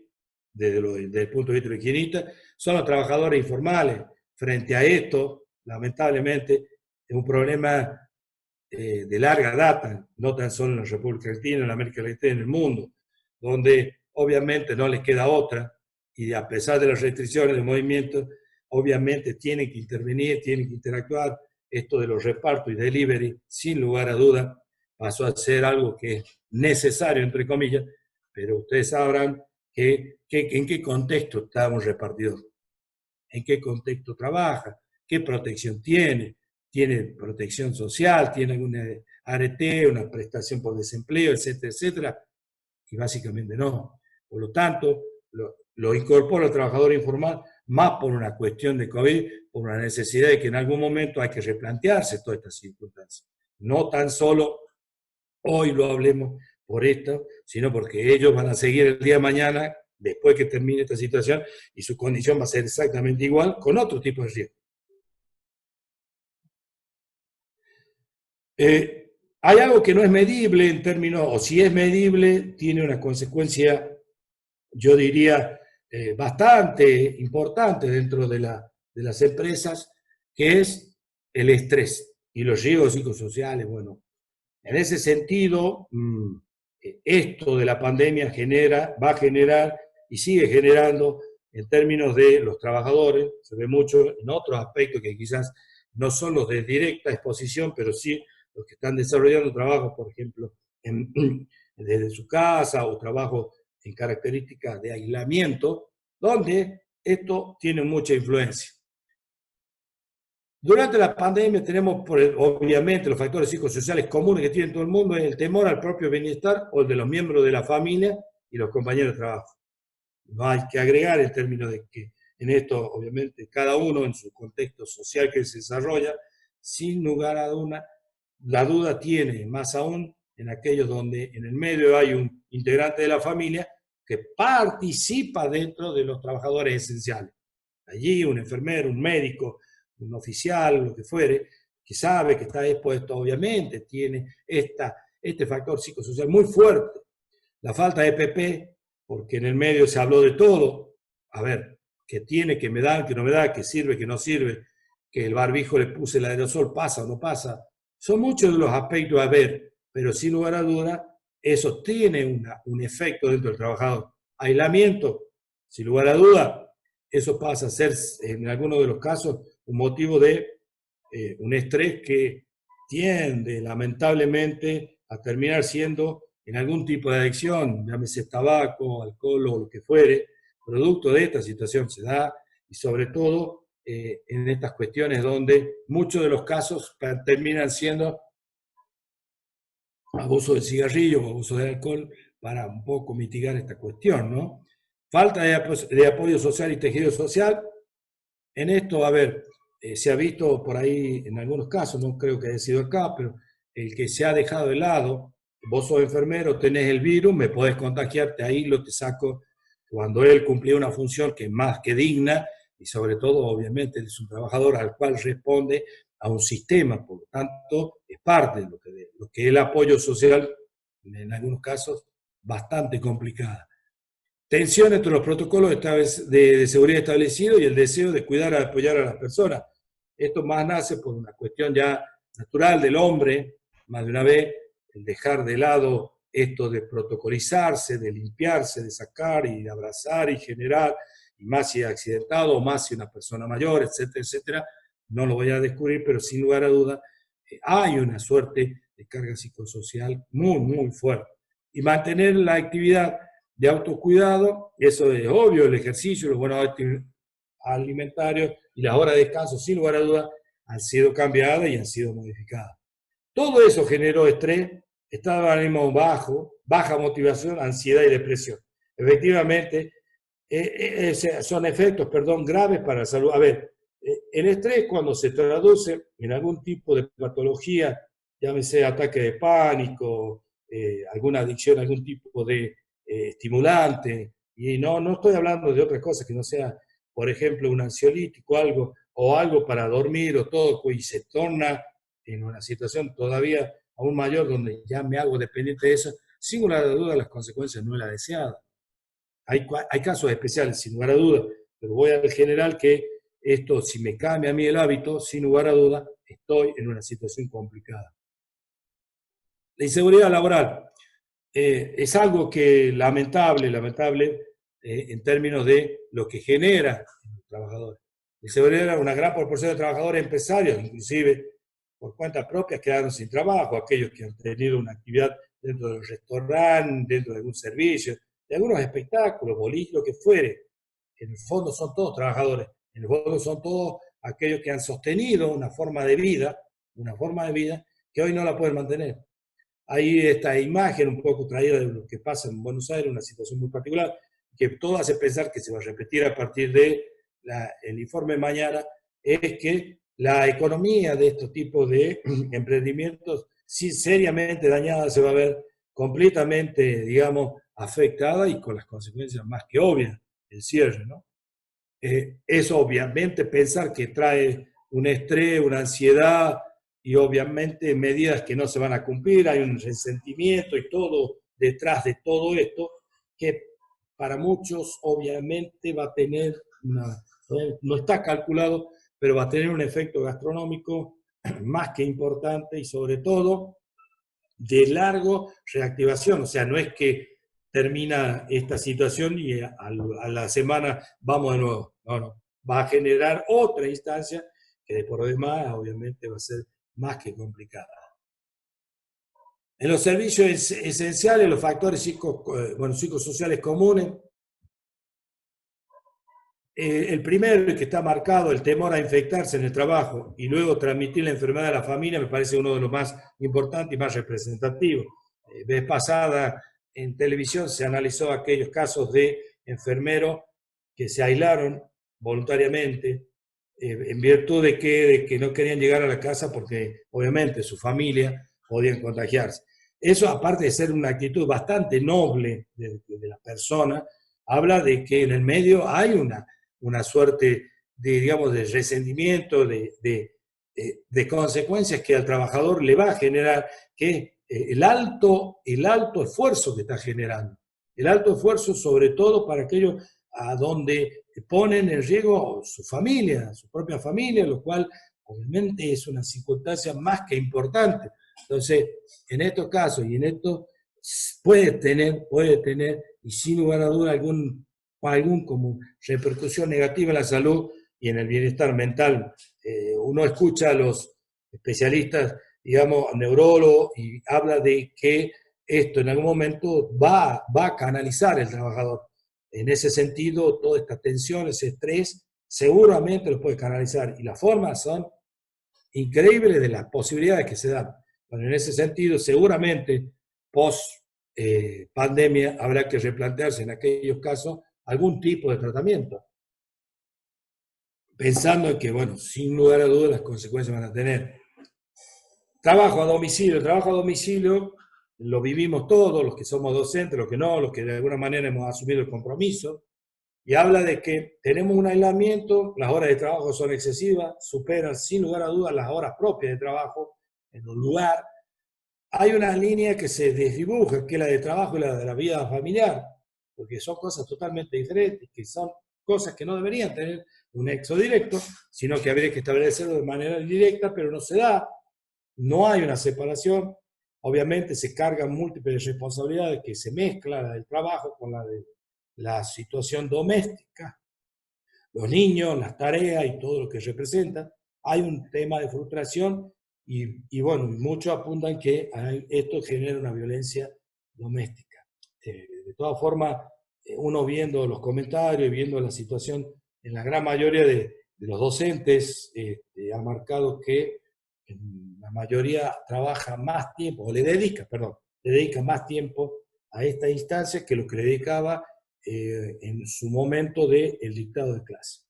desde el punto de vista de higienista, son los trabajadores informales. Frente a esto, lamentablemente, es un problema de larga data, no tan solo en la República Argentina, en América Latina, en el mundo, donde obviamente no les queda otra, y a pesar de las restricciones de movimiento, obviamente tienen que intervenir, tienen que interactuar. Esto de los repartos y delivery, sin lugar a duda, pasó a ser algo que es necesario, entre comillas, pero ustedes sabrán en qué contexto está un repartidor, en qué contexto trabaja, qué protección tiene protección social, tiene alguna ART, una prestación por desempleo, etcétera, etcétera, y básicamente no. Por lo tanto, lo incorpora el trabajador informal más por una cuestión de COVID, por una necesidad de que en algún momento hay que replantearse todas estas circunstancias. No tan solo hoy lo hablemos por esto, sino porque ellos van a seguir el día de mañana, después que termine esta situación, y su condición va a ser exactamente igual, con otro tipo de riesgo. Hay algo que no es medible en términos, o si es medible, tiene una consecuencia, yo diría, bastante importante dentro de las empresas, que es el estrés y los riesgos psicosociales. Bueno, en ese sentido, esto de la pandemia va a generar y sigue generando en términos de los trabajadores, se ve mucho en otros aspectos que quizás no son los de directa exposición, pero sí los que están desarrollando trabajos, por ejemplo, desde su casa, o trabajos en características de aislamiento, donde esto tiene mucha influencia. Durante la pandemia tenemos, obviamente, los factores psicosociales comunes que tiene todo el mundo, es el temor al propio bienestar o el de los miembros de la familia y los compañeros de trabajo. No hay que agregar en términos de que en esto, obviamente, cada uno en su contexto social que se desarrolla, sin lugar a la duda tiene, más aún en aquellos donde en el medio hay un integrante de la familia que participa dentro de los trabajadores esenciales. Allí un enfermero, un médico, un oficial, lo que fuere, que sabe que está expuesto, obviamente, tiene este factor psicosocial muy fuerte. La falta de EPP, porque en el medio se habló de todo, a ver, que tiene, que me dan, que no me da, que sirve, que no sirve, que el barbijo le puse el aerosol, pasa o no pasa. Son muchos de los aspectos a ver, pero sin lugar a duda, eso tiene un efecto dentro del trabajador. Aislamiento, sin lugar a duda, eso pasa a ser, en algunos de los casos, un motivo de un estrés que tiende, lamentablemente, a terminar siendo en algún tipo de adicción, llámese tabaco, alcohol o lo que fuere, producto de esta situación se da, y sobre todo en estas cuestiones donde muchos de los casos terminan siendo abuso de cigarrillo o abuso de alcohol, para un poco mitigar esta cuestión, ¿no? Falta de apoyo social y tejido social. En esto, a ver, se ha visto por ahí en algunos casos, no creo que haya sido acá, pero el que se ha dejado de lado, vos sos enfermero, tenés el virus, me podés contagiarte, ahí lo te saco, cuando él cumplía una función que es más que digna, y sobre todo, obviamente, es un trabajador al cual responde a un sistema, por lo tanto, es parte de lo que es el apoyo social, en algunos casos, bastante complicada. Tensión entre los protocolos de seguridad establecidos y el deseo de cuidar y apoyar a las personas. Esto más nace por una cuestión ya natural del hombre, más de una vez, el dejar de lado esto de protocolizarse, de limpiarse, de sacar y de abrazar y generar, y más si es accidentado, o más si una persona mayor, etcétera, etcétera. No lo voy a descubrir, pero sin lugar a duda hay una suerte de carga psicosocial muy, muy fuerte. Y mantener la actividad de autocuidado, eso es obvio, el ejercicio, los buenos hábitos alimentarios y las horas de descanso, sin lugar a dudas, han sido cambiadas y han sido modificadas. Todo eso generó estrés, estado de ánimo bajo, baja motivación, ansiedad y depresión. Efectivamente, son efectos, perdón, graves para la salud. A ver, el estrés cuando se traduce en algún tipo de patología, llámese ataque de pánico, alguna adicción, algún tipo de estimulante, y no estoy hablando de otras cosas que no sea, por ejemplo, un ansiolítico algo, o algo para dormir o todo, y se torna en una situación todavía aún mayor donde ya me hago dependiente de eso, sin lugar a duda las consecuencias no es la deseada. Hay casos especiales, sin lugar a duda, pero voy al general que esto, si me cambia a mí el hábito, sin lugar a duda, estoy en una situación complicada. La inseguridad laboral es algo que lamentable en términos de lo que genera los trabajadores. La inseguridad, una gran proporción de trabajadores empresarios, inclusive por cuenta propia, quedaron sin trabajo, aquellos que han tenido una actividad dentro del restaurante, dentro de algún servicio, de algunos espectáculos, boliches, lo que fuere. En el fondo son todos trabajadores, en el fondo son todos aquellos que han sostenido una forma de vida que hoy no la pueden mantener. Hay esta imagen un poco traída de lo que pasa en Buenos Aires, una situación muy particular, que todo hace pensar que se va a repetir a partir de el informe de mañana, es que la economía de estos tipos de emprendimientos, si seriamente dañada, se va a ver completamente, digamos, afectada y con las consecuencias más que obvias, el cierre, ¿no? Es obviamente pensar que trae un estrés, una ansiedad y obviamente medidas que no se van a cumplir, hay un resentimiento y todo detrás de todo esto que para muchos obviamente va a tener no está calculado, pero va a tener un efecto gastronómico más que importante y sobre todo de largo reactivación, o sea, no es que termina esta situación y a la semana vamos de nuevo, no, va a generar otra instancia que por lo demás obviamente va a ser más que complicada. En los servicios esenciales, los factores psicosociales comunes, el primero que está marcado, el temor a infectarse en el trabajo y luego transmitir la enfermedad a la familia, me parece uno de los más importantes y más representativos. Vez pasada en televisión se analizó aquellos casos de enfermeros que se aislaron voluntariamente en virtud de que no querían llegar a la casa porque obviamente su familia podían contagiarse. Eso, aparte de ser una actitud bastante noble de la persona, habla de que en el medio hay una suerte de, digamos, de resentimiento, de consecuencias que al trabajador le va a generar, que el alto esfuerzo que está generando, el alto esfuerzo sobre todo para aquellos a donde ponen en riesgo su familia, su propia familia, lo cual obviamente es una circunstancia más que importante. Entonces, en estos casos y en esto puede tener, y sin lugar a duda, algún como repercusión negativa en la salud y en el bienestar mental. Uno escucha a los especialistas, digamos, neurólogos, y habla de que esto en algún momento va a canalizar el trabajador. En ese sentido, toda esta tensión, ese estrés, seguramente lo puede canalizar. Y las formas son increíbles de las posibilidades que se dan. Bueno, en ese sentido, seguramente, post pandemia, habrá que replantearse en aquellos casos algún tipo de tratamiento, pensando en que, bueno, sin lugar a dudas las consecuencias van a tener. Trabajo a domicilio lo vivimos todos, los que somos docentes, los que no, los que de alguna manera hemos asumido el compromiso, y habla de que tenemos un aislamiento, las horas de trabajo son excesivas, superan sin lugar a dudas las horas propias de trabajo en un lugar. Hay una línea que se desdibuja, que es la de trabajo y la de la vida familiar, porque son cosas totalmente diferentes, que son cosas que no deberían tener un nexo directo, sino que habría que establecerlo de manera indirecta, pero no se da, no hay una separación, obviamente se cargan múltiples responsabilidades que se mezclan, la del trabajo con la de la situación doméstica, los niños, las tareas y todo lo que representan. Hay un tema de frustración y bueno, muchos apuntan que esto genera una violencia doméstica. De todas formas, uno viendo los comentarios y viendo la situación en la gran mayoría de los docentes, ha marcado que la mayoría trabaja más tiempo, o le dedica más tiempo a esta instancia que lo que le dedicaba en su momento del dictado de clase.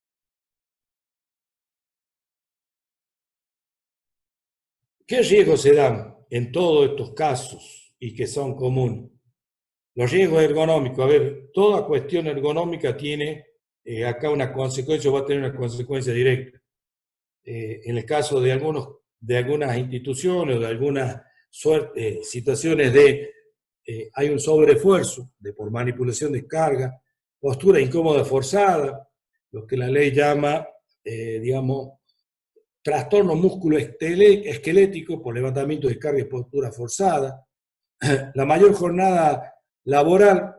¿Qué riesgos se dan en todos estos casos y que son comunes? Los riesgos ergonómicos, a ver, toda cuestión ergonómica tiene acá una consecuencia, va a tener una consecuencia directa. En el caso de algunas instituciones o de algunas situaciones hay un sobreesfuerzo por manipulación de carga, postura incómoda forzada, lo que la ley llama, digamos, trastorno músculo-esquelético por levantamiento de carga y postura forzada, la mayor jornada laboral,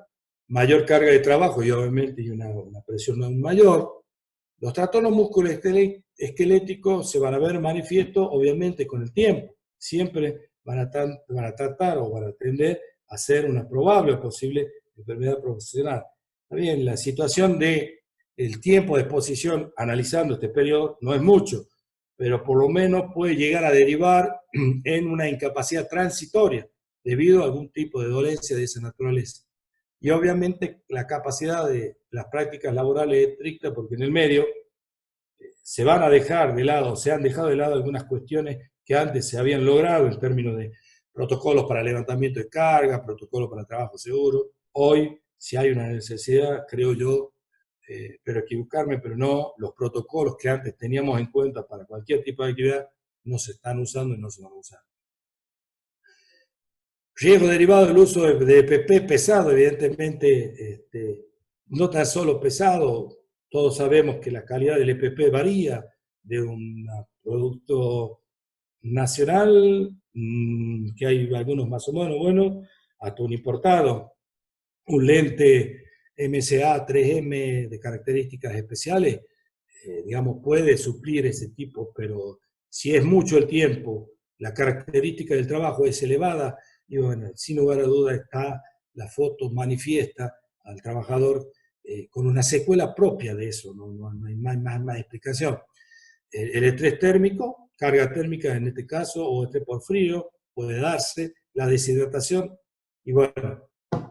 mayor carga de trabajo y obviamente una presión aún mayor. Los trastornos musculoesqueléticos se van a ver manifiestos obviamente con el tiempo. Siempre van a tratar o van a tender a ser una probable o posible enfermedad profesional. También la situación del tiempo de exposición analizando este periodo no es mucho, pero por lo menos puede llegar a derivar en una incapacidad transitoria debido a algún tipo de dolencia de esa naturaleza. Y obviamente la capacidad de las prácticas laborales estrictas, porque en el medio se van a dejar de lado, se han dejado de lado algunas cuestiones que antes se habían logrado en términos de protocolos para levantamiento de carga, protocolos para trabajo seguro. Hoy, si hay una necesidad, creo yo, pero equivocarme, pero no, los protocolos que antes teníamos en cuenta para cualquier tipo de actividad no se están usando y no se van a usar. Riesgo derivado del uso de EPP pesado, evidentemente, no tan solo pesado, todos sabemos que la calidad del EPP varía de un producto nacional, que hay algunos más o menos buenos, hasta un importado. Un lente MCA 3M de características especiales, digamos, puede suplir ese tipo, pero si es mucho el tiempo, la característica del trabajo es elevada, y bueno, sin lugar a duda está la foto manifiesta al trabajador con una secuela propia de eso, no hay más explicación. El estrés térmico, carga térmica en este caso, o estrés por frío, puede darse, la deshidratación, y bueno,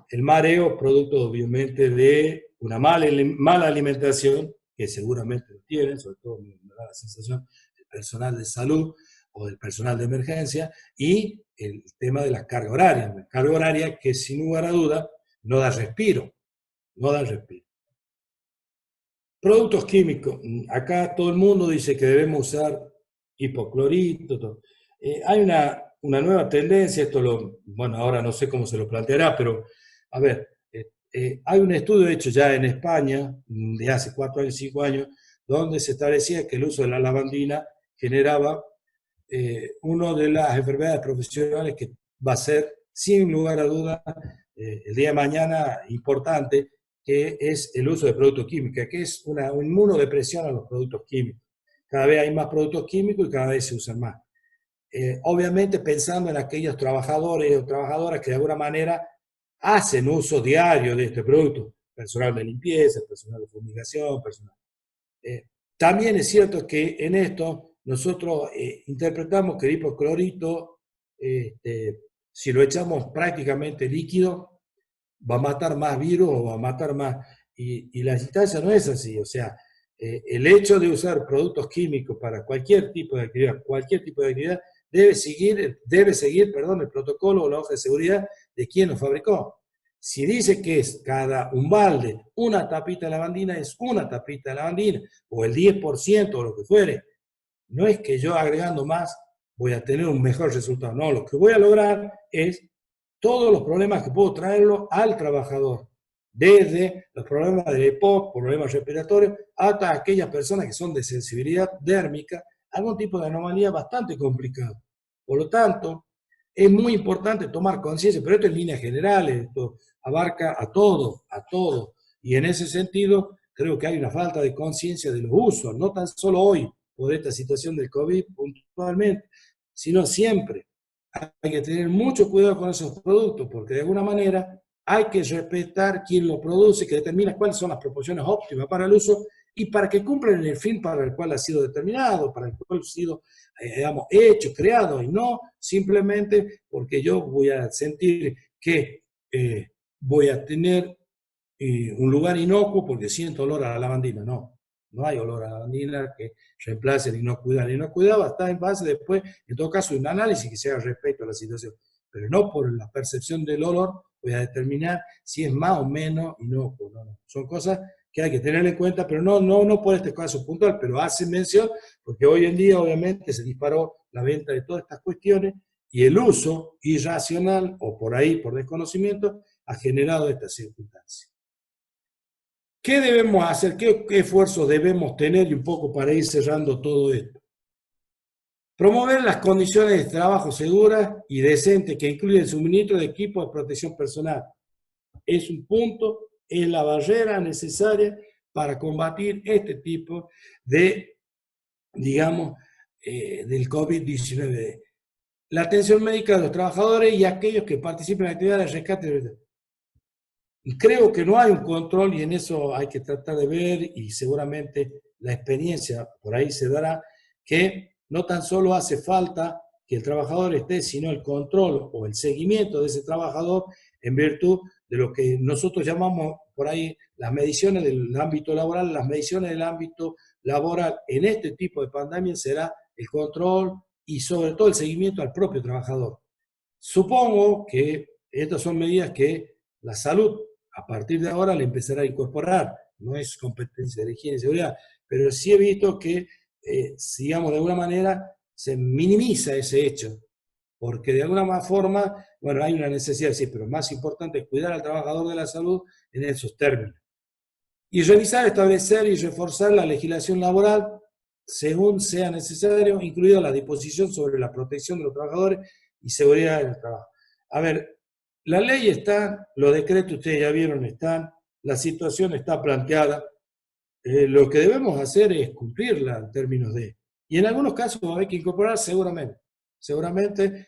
el mareo, producto obviamente de una mala alimentación, que seguramente lo tienen, sobre todo me da la sensación del personal de salud o del personal de emergencia, y el tema de la carga horaria que sin lugar a duda no da respiro, no da respiro. Productos químicos, acá todo el mundo dice que debemos usar hipoclorito, hay una nueva tendencia, bueno, ahora no sé cómo se lo planteará, pero a ver, hay un estudio hecho ya en España, de hace 4 años, 5 años, donde se establecía que el uso de la lavandina generaba una de las enfermedades profesionales que va a ser, sin lugar a dudas, el día de mañana importante, que es el uso de productos químicos, que es una inmunodepresión a los productos químicos. Cada vez hay más productos químicos y cada vez se usan más. Obviamente pensando en aquellos trabajadores o trabajadoras que de alguna manera hacen uso diario de este producto, personal de limpieza, personal de fumigación, personal. También es cierto que en esto nosotros interpretamos que el hipoclorito, si lo echamos prácticamente líquido, va a matar más virus o va a matar más. Y la instancia no es así. O sea, el hecho de usar productos químicos para cualquier tipo de actividad, debe seguir el protocolo o la hoja de seguridad de quien lo fabricó. Si dice que es un balde, una tapita de lavandina, es una tapita de lavandina, o el 10% o lo que fuere. No es que yo agregando más voy a tener un mejor resultado. No, lo que voy a lograr es todos los problemas que puedo traerlo al trabajador, desde los problemas de EPOC, problemas respiratorios, hasta aquellas personas que son de sensibilidad dérmica, algún tipo de anomalía bastante complicada. Por lo tanto, es muy importante tomar conciencia, pero esto en líneas generales, esto abarca a todo, y en ese sentido creo que hay una falta de conciencia de los usos, no tan solo hoy, por esta situación del COVID puntualmente, sino siempre. Hay que tener mucho cuidado con esos productos, porque de alguna manera hay que respetar quién lo produce, que determina cuáles son las proporciones óptimas para el uso y para que cumplan el fin para el cual ha sido determinado, para el cual ha sido, digamos, hecho, creado, y no simplemente porque yo voy a sentir que voy a tener un lugar inocuo porque siento olor a la lavandina. No, no hay olor a lavandina que reemplace la inocuidad. La inocuidad va a estar en base después, en todo caso, de un análisis que se haga respecto a la situación. Pero no por la percepción del olor voy a determinar si es más o menos inocuo. No, no. Son cosas que hay que tener en cuenta, pero no por este caso puntual, pero hace mención, porque hoy en día obviamente se disparó la venta de todas estas cuestiones y el uso irracional, o por ahí, por desconocimiento, ha generado estas circunstancias. ¿Qué debemos hacer? ¿Qué esfuerzos debemos tener? Y un poco para ir cerrando todo esto. Promover las condiciones de trabajo seguras y decentes que incluyen el suministro de equipos de protección personal. Es un punto, es la barrera necesaria para combatir este tipo de, digamos, del COVID-19. La atención médica de los trabajadores y aquellos que participen en actividades de rescate. Y creo que no hay un control y en eso hay que tratar de ver y seguramente la experiencia por ahí se dará que no tan solo hace falta que el trabajador esté, sino el control o el seguimiento de ese trabajador en virtud de lo que nosotros llamamos por ahí las mediciones del ámbito laboral. Las mediciones del ámbito laboral en este tipo de pandemia será el control y sobre todo el seguimiento al propio trabajador. Supongo que estas son medidas que la salud a partir de ahora le empezará a incorporar. No es competencia de la higiene y seguridad, pero sí he visto que, digamos, de alguna manera se minimiza ese hecho, porque de alguna forma, bueno, hay una necesidad, sí, pero más importante es cuidar al trabajador de la salud en esos términos. Y revisar, establecer y reforzar la legislación laboral según sea necesario, incluida la disposición sobre la protección de los trabajadores y seguridad del trabajo. A ver, la ley está, los decretos ustedes ya vieron están, la situación está planteada, lo que debemos hacer es cumplirla en términos de... Y en algunos casos hay que incorporar seguramente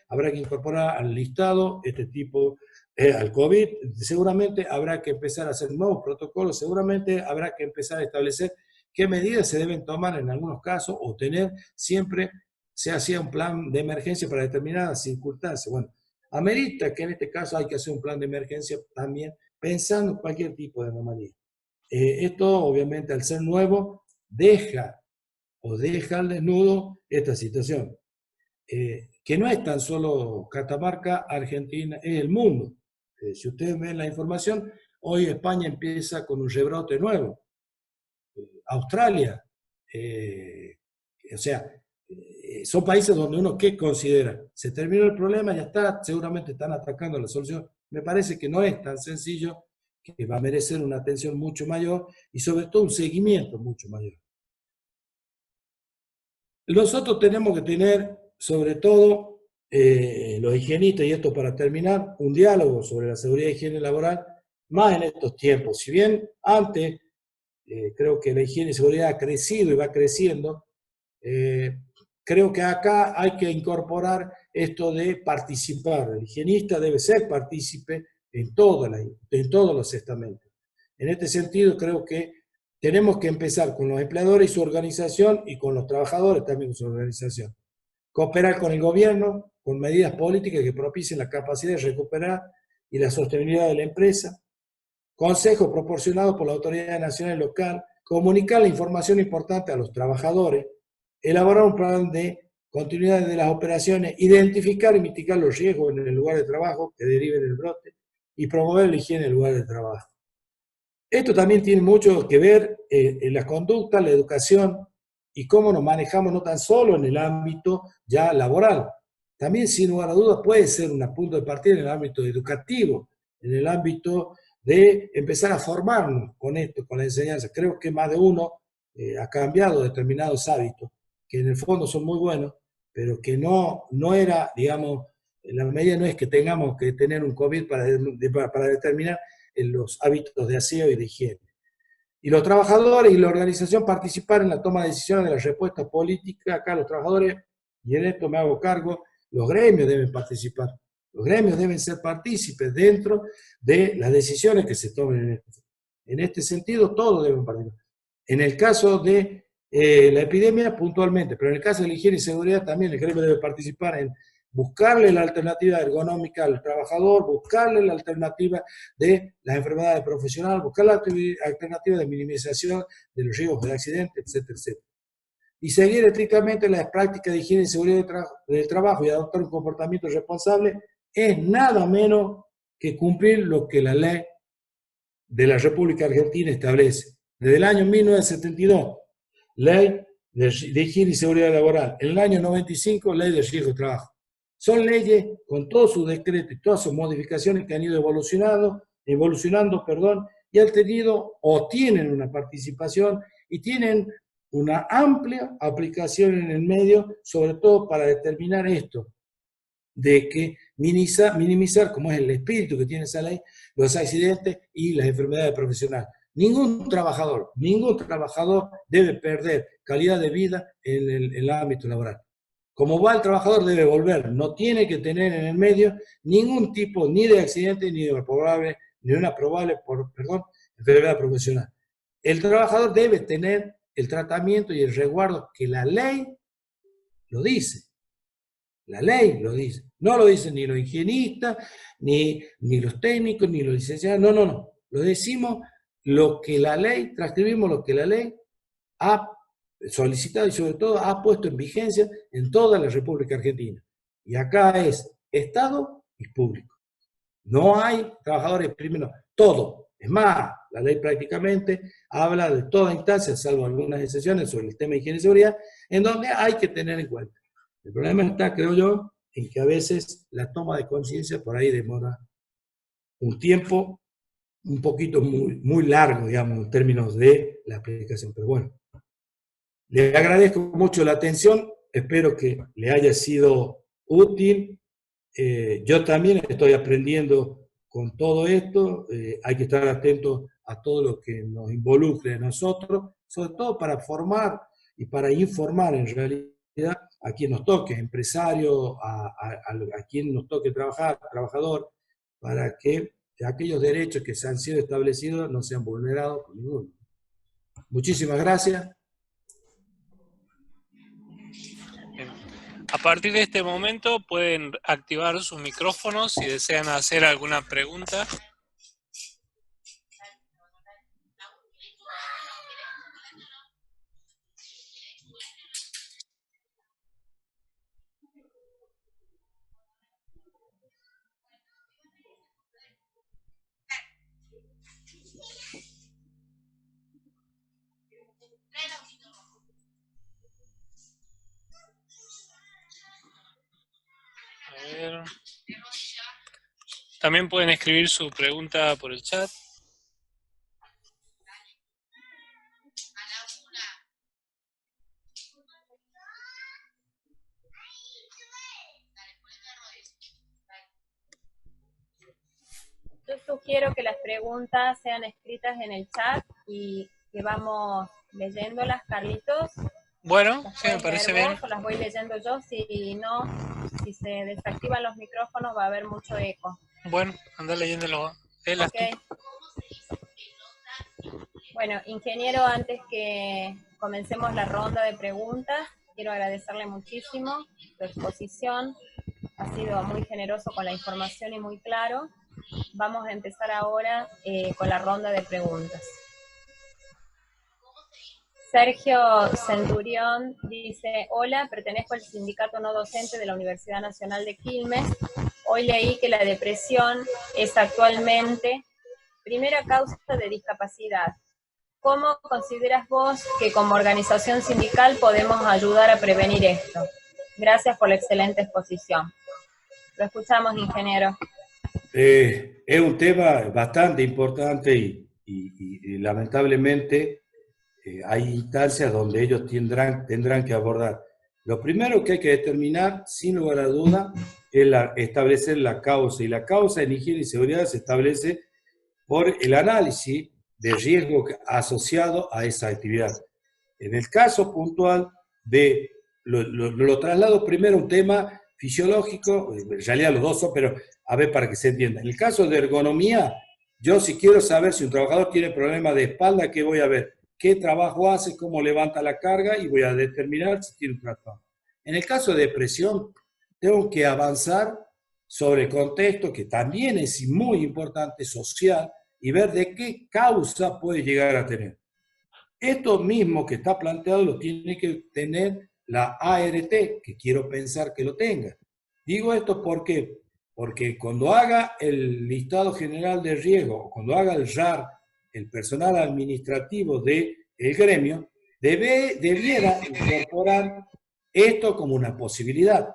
habrá que incorporar al listado este tipo, al COVID, seguramente habrá que empezar a hacer nuevos protocolos, seguramente habrá que empezar a establecer qué medidas se deben tomar en algunos casos o tener siempre, se hacía un plan de emergencia para determinadas circunstancias. Bueno, amerita que en este caso hay que hacer un plan de emergencia también pensando en cualquier tipo de anomalía. Esto obviamente al ser nuevo deja al desnudo esta situación. Que no es tan solo Catamarca, Argentina, es el mundo. Si ustedes ven la información, hoy España empieza con un rebrote nuevo. Australia, o sea, son países donde uno, ¿qué considera? Se terminó el problema, ya está, seguramente están atacando la solución. Me parece que no es tan sencillo, que va a merecer una atención mucho mayor y sobre todo un seguimiento mucho mayor. Nosotros tenemos que tener, sobre todo, los higienistas, y esto para terminar, un diálogo sobre la seguridad y higiene laboral, más en estos tiempos. Si bien antes creo que la higiene y seguridad ha crecido y va creciendo, creo que acá hay que incorporar esto de participar. El higienista debe ser partícipe en todos los estamentos. En este sentido, creo que tenemos que empezar con los empleadores y su organización y con los trabajadores también su organización. Cooperar con el gobierno, con medidas políticas que propicien la capacidad de recuperar y la sostenibilidad de la empresa. Consejos proporcionados por la autoridad nacional y local. Comunicar la información importante a los trabajadores. Elaborar un plan de continuidad de las operaciones. Identificar y mitigar los riesgos en el lugar de trabajo que deriven del brote. Y promover la higiene en el lugar de trabajo. Esto también tiene mucho que ver en la conducta, la educación y cómo nos manejamos no tan solo en el ámbito ya laboral. También, sin lugar a dudas, puede ser un punto de partida en el ámbito educativo, en el ámbito de empezar a formarnos con esto, con la enseñanza. Creo que más de uno ha cambiado determinados hábitos, que en el fondo son muy buenos, pero que no era, digamos, la medida no es que tengamos que tener un COVID para determinar en los hábitos de aseo y de higiene. Y los trabajadores y la organización participar en la toma de decisiones de la respuesta política. Acá los trabajadores, y en esto me hago cargo, los gremios deben participar. Los gremios deben ser partícipes dentro de las decisiones que se tomen. En este sentido, todos deben participar. En el caso de la epidemia, puntualmente, pero en el caso de la higiene y seguridad también el gremio debe participar en buscarle la alternativa ergonómica al trabajador, buscarle la alternativa de las enfermedades profesionales, buscar la alternativa de minimización de los riesgos de accidentes, etcétera, etcétera. Y seguir estrictamente las prácticas de higiene y seguridad del trabajo y adoptar un comportamiento responsable es nada menos que cumplir lo que la ley de la República Argentina establece. Desde el año 1972, ley de higiene y seguridad laboral. En el año 95, ley de riesgo de trabajo. Son leyes con todos sus decretos y todas sus modificaciones que han ido evolucionando, y han tenido o tienen una participación y tienen una amplia aplicación en el medio, sobre todo para determinar esto, de que minimizar, como es el espíritu que tiene esa ley, los accidentes y las enfermedades profesionales. Ningún trabajador debe perder calidad de vida en el ámbito laboral. Como va el trabajador debe volver, no tiene que tener en el medio ningún tipo ni de accidente ni de una probable enfermedad profesional. El trabajador debe tener el tratamiento y el resguardo que la ley lo dice. La ley lo dice. No lo dicen ni los higienistas, ni los técnicos, ni los licenciados. No. Lo decimos lo que la ley, transcribimos lo que la ley ha solicitado y sobre todo ha puesto en vigencia en toda la República Argentina. Y acá es Estado y público. No hay trabajadores primero, todo. Es más, la ley prácticamente habla de toda instancia, salvo algunas excepciones sobre el tema de higiene y seguridad, en donde hay que tener en cuenta. El problema está, creo yo, en que a veces la toma de conciencia por ahí demora un tiempo un poquito muy largo, digamos, en términos de la aplicación. Pero bueno, le agradezco mucho la atención, espero que le haya sido útil. Yo también estoy aprendiendo con todo esto, hay que estar atentos a todo lo que nos involucre a nosotros, sobre todo para formar y para informar en realidad a quien nos toque, empresario, a quien nos toque trabajar, trabajador, para que aquellos derechos que se han sido establecidos no sean vulnerados por ninguno. Muchísimas gracias. A partir de este momento pueden activar sus micrófonos si desean hacer alguna pregunta. A ver. También pueden escribir su pregunta por el chat. Yo sugiero que las preguntas sean escritas en el chat y que vamos leyéndolas, Carlitos. Bueno, sí, me parece bien. O las voy leyendo yo, si no, si se desactivan los micrófonos va a haber mucho eco. Bueno, anda leyéndolo. Okay. Bueno, ingeniero, antes que comencemos la ronda de preguntas, quiero agradecerle muchísimo su exposición. Ha sido muy generoso con la información y muy claro. Vamos a empezar ahora con la ronda de preguntas. Sergio Centurión dice: hola, pertenezco al sindicato no docente de la Universidad Nacional de Quilmes. Hoy leí que la depresión es actualmente primera causa de discapacidad. ¿Cómo consideras vos que como organización sindical podemos ayudar a prevenir esto? Gracias por la excelente exposición. Lo escuchamos, ingeniero. Es un tema bastante importante y lamentablemente hay instancias donde ellos tendrán que abordar. Lo primero que hay que determinar, sin lugar a duda, es establecer la causa. Y la causa en higiene y seguridad se establece por el análisis de riesgo asociado a esa actividad. En el caso puntual lo traslado primero a un tema fisiológico, en realidad los dos son, pero a ver para que se entienda. En el caso de ergonomía, yo si quiero saber si un trabajador tiene problemas de espalda, ¿qué voy a ver? ¿Qué trabajo hace? ¿Cómo levanta la carga? Y voy a determinar si tiene un trastorno. En el caso de depresión, tengo que avanzar sobre el contexto, que también es muy importante, social, y ver de qué causa puede llegar a tener. Esto mismo que está planteado lo tiene que tener la ART, que quiero pensar que lo tenga. Digo esto porque cuando haga el listado general de riesgo, o cuando haga el RAR, el personal administrativo del gremio, debiera incorporar esto como una posibilidad.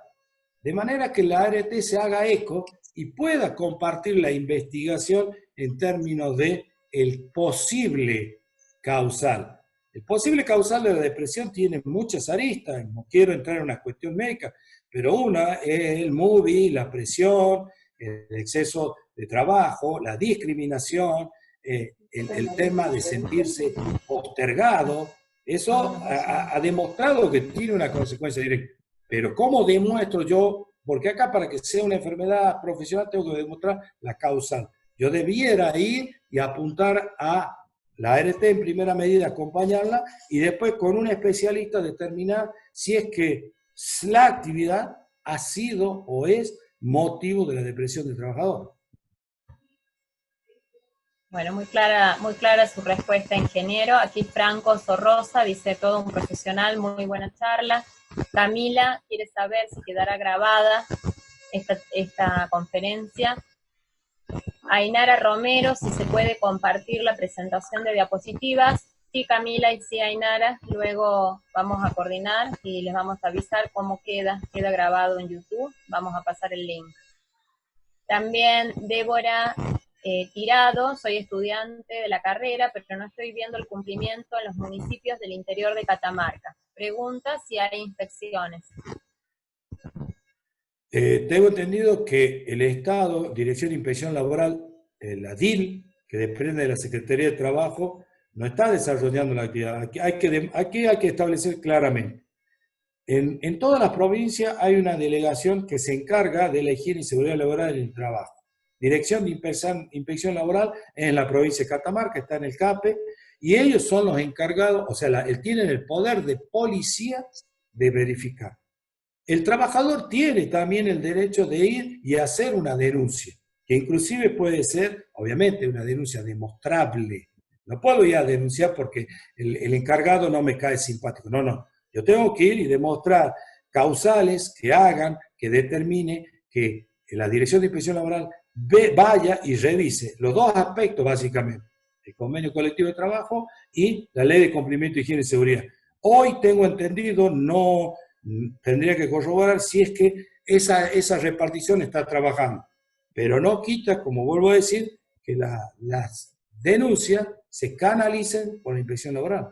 De manera que la ART se haga eco y pueda compartir la investigación en términos de el posible causal. El posible causal de la depresión tiene muchas aristas, no quiero entrar en una cuestión médica, pero una es el MUBI, la presión, el exceso de trabajo, la discriminación, el tema de sentirse postergado. Eso ha demostrado que tiene una consecuencia directa. Pero ¿cómo demuestro yo? Porque acá para que sea una enfermedad profesional tengo que demostrar la causal. Yo debiera ir y apuntar a la ART en primera medida, acompañarla, y después con un especialista determinar si es que la actividad ha sido o es motivo de la depresión del trabajador. Bueno, muy clara su respuesta, ingeniero. Aquí Franco Sorrosa dice: todo un profesional, muy buena charla. Camila quiere saber si quedará grabada esta conferencia. Ainara Romero, si se puede compartir la presentación de diapositivas. Sí, Camila, y sí, Ainara. Luego vamos a coordinar y les vamos a avisar cómo queda grabado en YouTube. Vamos a pasar el link. También Débora Tirado: soy estudiante de la carrera, pero no estoy viendo el cumplimiento en los municipios del interior de Catamarca. Pregunta si hay inspecciones. Tengo entendido que el Estado, Dirección de Inspección Laboral, la DIL, que depende de la Secretaría de Trabajo, no está desarrollando la actividad. Aquí hay que establecer claramente. En todas las provincias hay una delegación que se encarga de la higiene y seguridad laboral en el trabajo. Dirección de Inspección Laboral en la provincia de Catamarca, está en el CAPE, y ellos son los encargados, o sea, tienen el poder de policía de verificar. El trabajador tiene también el derecho de ir y hacer una denuncia, que inclusive puede ser, obviamente, una denuncia demostrable. No puedo ir a denunciar porque el encargado no me cae simpático. No, no. Yo tengo que ir y demostrar causales que hagan, que determine que la Dirección de Inspección Laboral vaya y revise los dos aspectos, básicamente: el convenio colectivo de trabajo y la ley de cumplimiento de higiene y seguridad. Hoy tengo entendido, no tendría que corroborar si es que esa repartición está trabajando, pero no quita, como vuelvo a decir, que las denuncias se canalicen por la inspección laboral.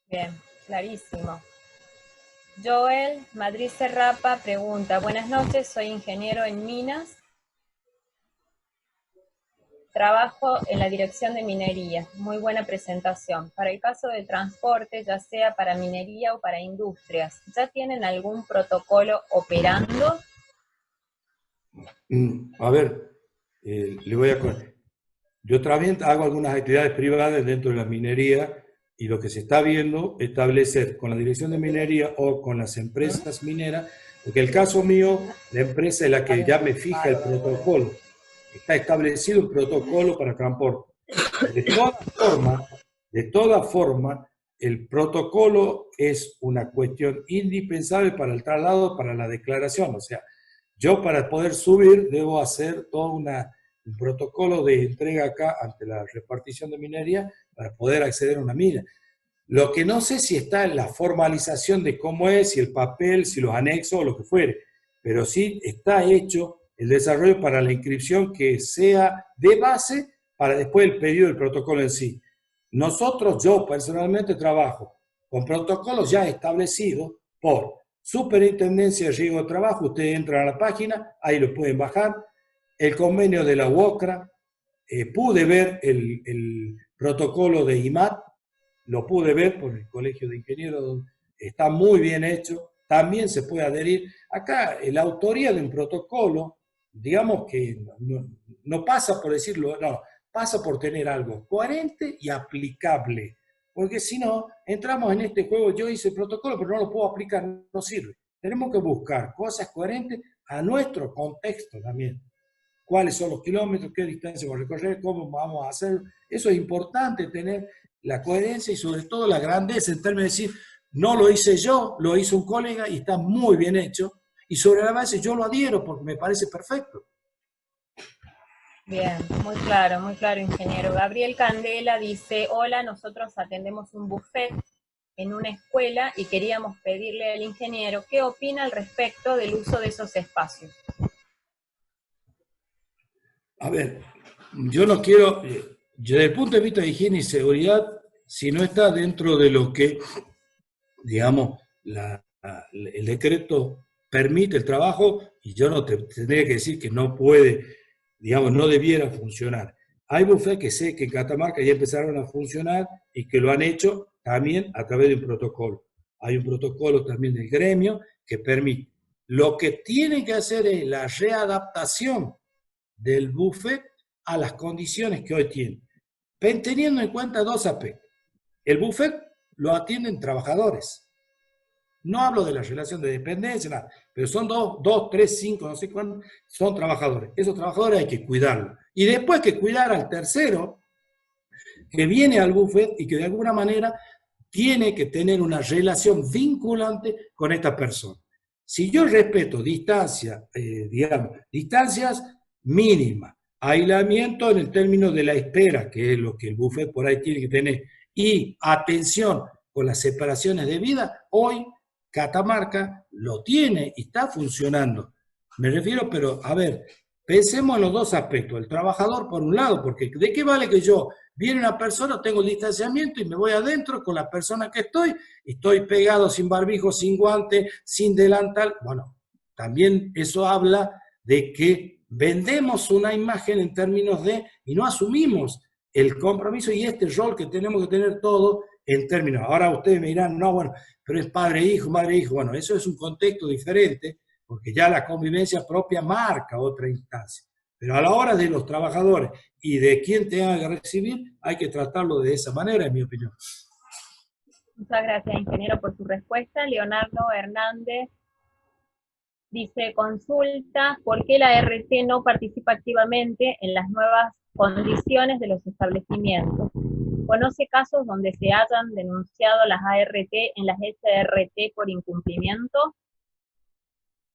Bien, clarísimo. Joel Madrid Serrapa pregunta: buenas noches, soy ingeniero en minas. Trabajo en la dirección de minería. Muy buena presentación. Para el caso del transporte, ya sea para minería o para industrias, ¿ya tienen algún protocolo operando? A ver, le voy a contar. Yo también hago algunas actividades privadas dentro de la minería, y lo que se está viendo, establecer con la dirección de minería o con las empresas mineras, porque el caso mío, la empresa es la que ya me fija el protocolo. Está establecido un protocolo para transporte. De toda forma, el protocolo es una cuestión indispensable para el traslado, para la declaración. O sea, yo para poder subir debo hacer todo un protocolo de entrega acá ante la repartición de minería para poder acceder a una mina. Lo que no sé si está en la formalización de cómo es, si el papel, si los anexos o lo que fuere, pero sí está hecho el desarrollo para la inscripción que sea de base para después el pedido del protocolo en sí. Yo personalmente trabajo con protocolos ya establecidos por Superintendencia de Riesgo de Trabajo. Ustedes entran a la página, ahí lo pueden bajar. El convenio de la UOCRA, pude ver el protocolo de IMAT, lo pude ver por el Colegio de Ingenieros, está muy bien hecho. también se puede adherir. Acá la autoría de un protocolo, digamos que no pasa por decirlo, no, pasa por tener algo coherente y aplicable. Porque si no, entramos en este juego, yo hice el protocolo, pero no lo puedo aplicar, no sirve. Tenemos que buscar cosas coherentes a nuestro contexto también. Cuáles son los kilómetros, qué distancia vamos a recorrer, cómo vamos a hacerlo. Eso es importante, tener la coherencia y sobre todo la grandeza en términos de decir, no lo hice yo, lo hizo un colega y está muy bien hecho. Y sobre la base yo lo adhiero porque me parece perfecto. Bien, muy claro, ingeniero. Gabriel Candela dice, hola, nosotros atendemos un buffet en una escuela y queríamos pedirle al ingeniero qué opina al respecto del uso de esos espacios. A ver, yo no quiero, desde el punto de vista de higiene y seguridad, si no está dentro de lo que, digamos, el decreto permite el trabajo, y yo no tendría que decir que no puede, digamos, no debiera funcionar. Hay bufetes que sé que en Catamarca ya empezaron a funcionar y que lo han hecho también a través de un protocolo. Hay un protocolo también del gremio que permite. Lo que tienen que hacer es la readaptación del buffet a las condiciones que hoy tiene, teniendo en cuenta dos aspectos. El buffet lo atienden trabajadores. No hablo de la relación de dependencia, nada, pero son dos, tres, cinco, no sé cuántos, son trabajadores. Esos trabajadores hay que cuidarlos. Y después hay que cuidar al tercero que viene al buffet y que de alguna manera tiene que tener una relación vinculante con esta persona. Si yo respeto distancia, digamos, distancias mínimas, aislamiento en el término de la espera, que es lo que el buffet por ahí tiene que tener, y atención con las separaciones de vida, hoy Catamarca lo tiene y está funcionando. Me refiero, pero a ver, pensemos en los dos aspectos. El trabajador por un lado, porque ¿de qué vale que yo viene una persona, tengo el distanciamiento y me voy adentro con la persona que estoy pegado sin barbijo, sin guante, sin delantal? Bueno, también eso habla de que vendemos una imagen en términos de, y no asumimos el compromiso y este rol que tenemos que tener todos en términos. Ahora ustedes me dirán, no, bueno, pero es padre-hijo, madre-hijo. Bueno, eso es un contexto diferente, porque ya la convivencia propia marca otra instancia. Pero a la hora de los trabajadores y de quién tenga que recibir, hay que tratarlo de esa manera, en mi opinión. Muchas gracias, ingeniero, por su respuesta. Leonardo Hernández dice, consulta, ¿por qué la RT no participa activamente en las nuevas condiciones de los establecimientos? ¿Conoce casos donde se hayan denunciado las ART en las SRT por incumplimiento?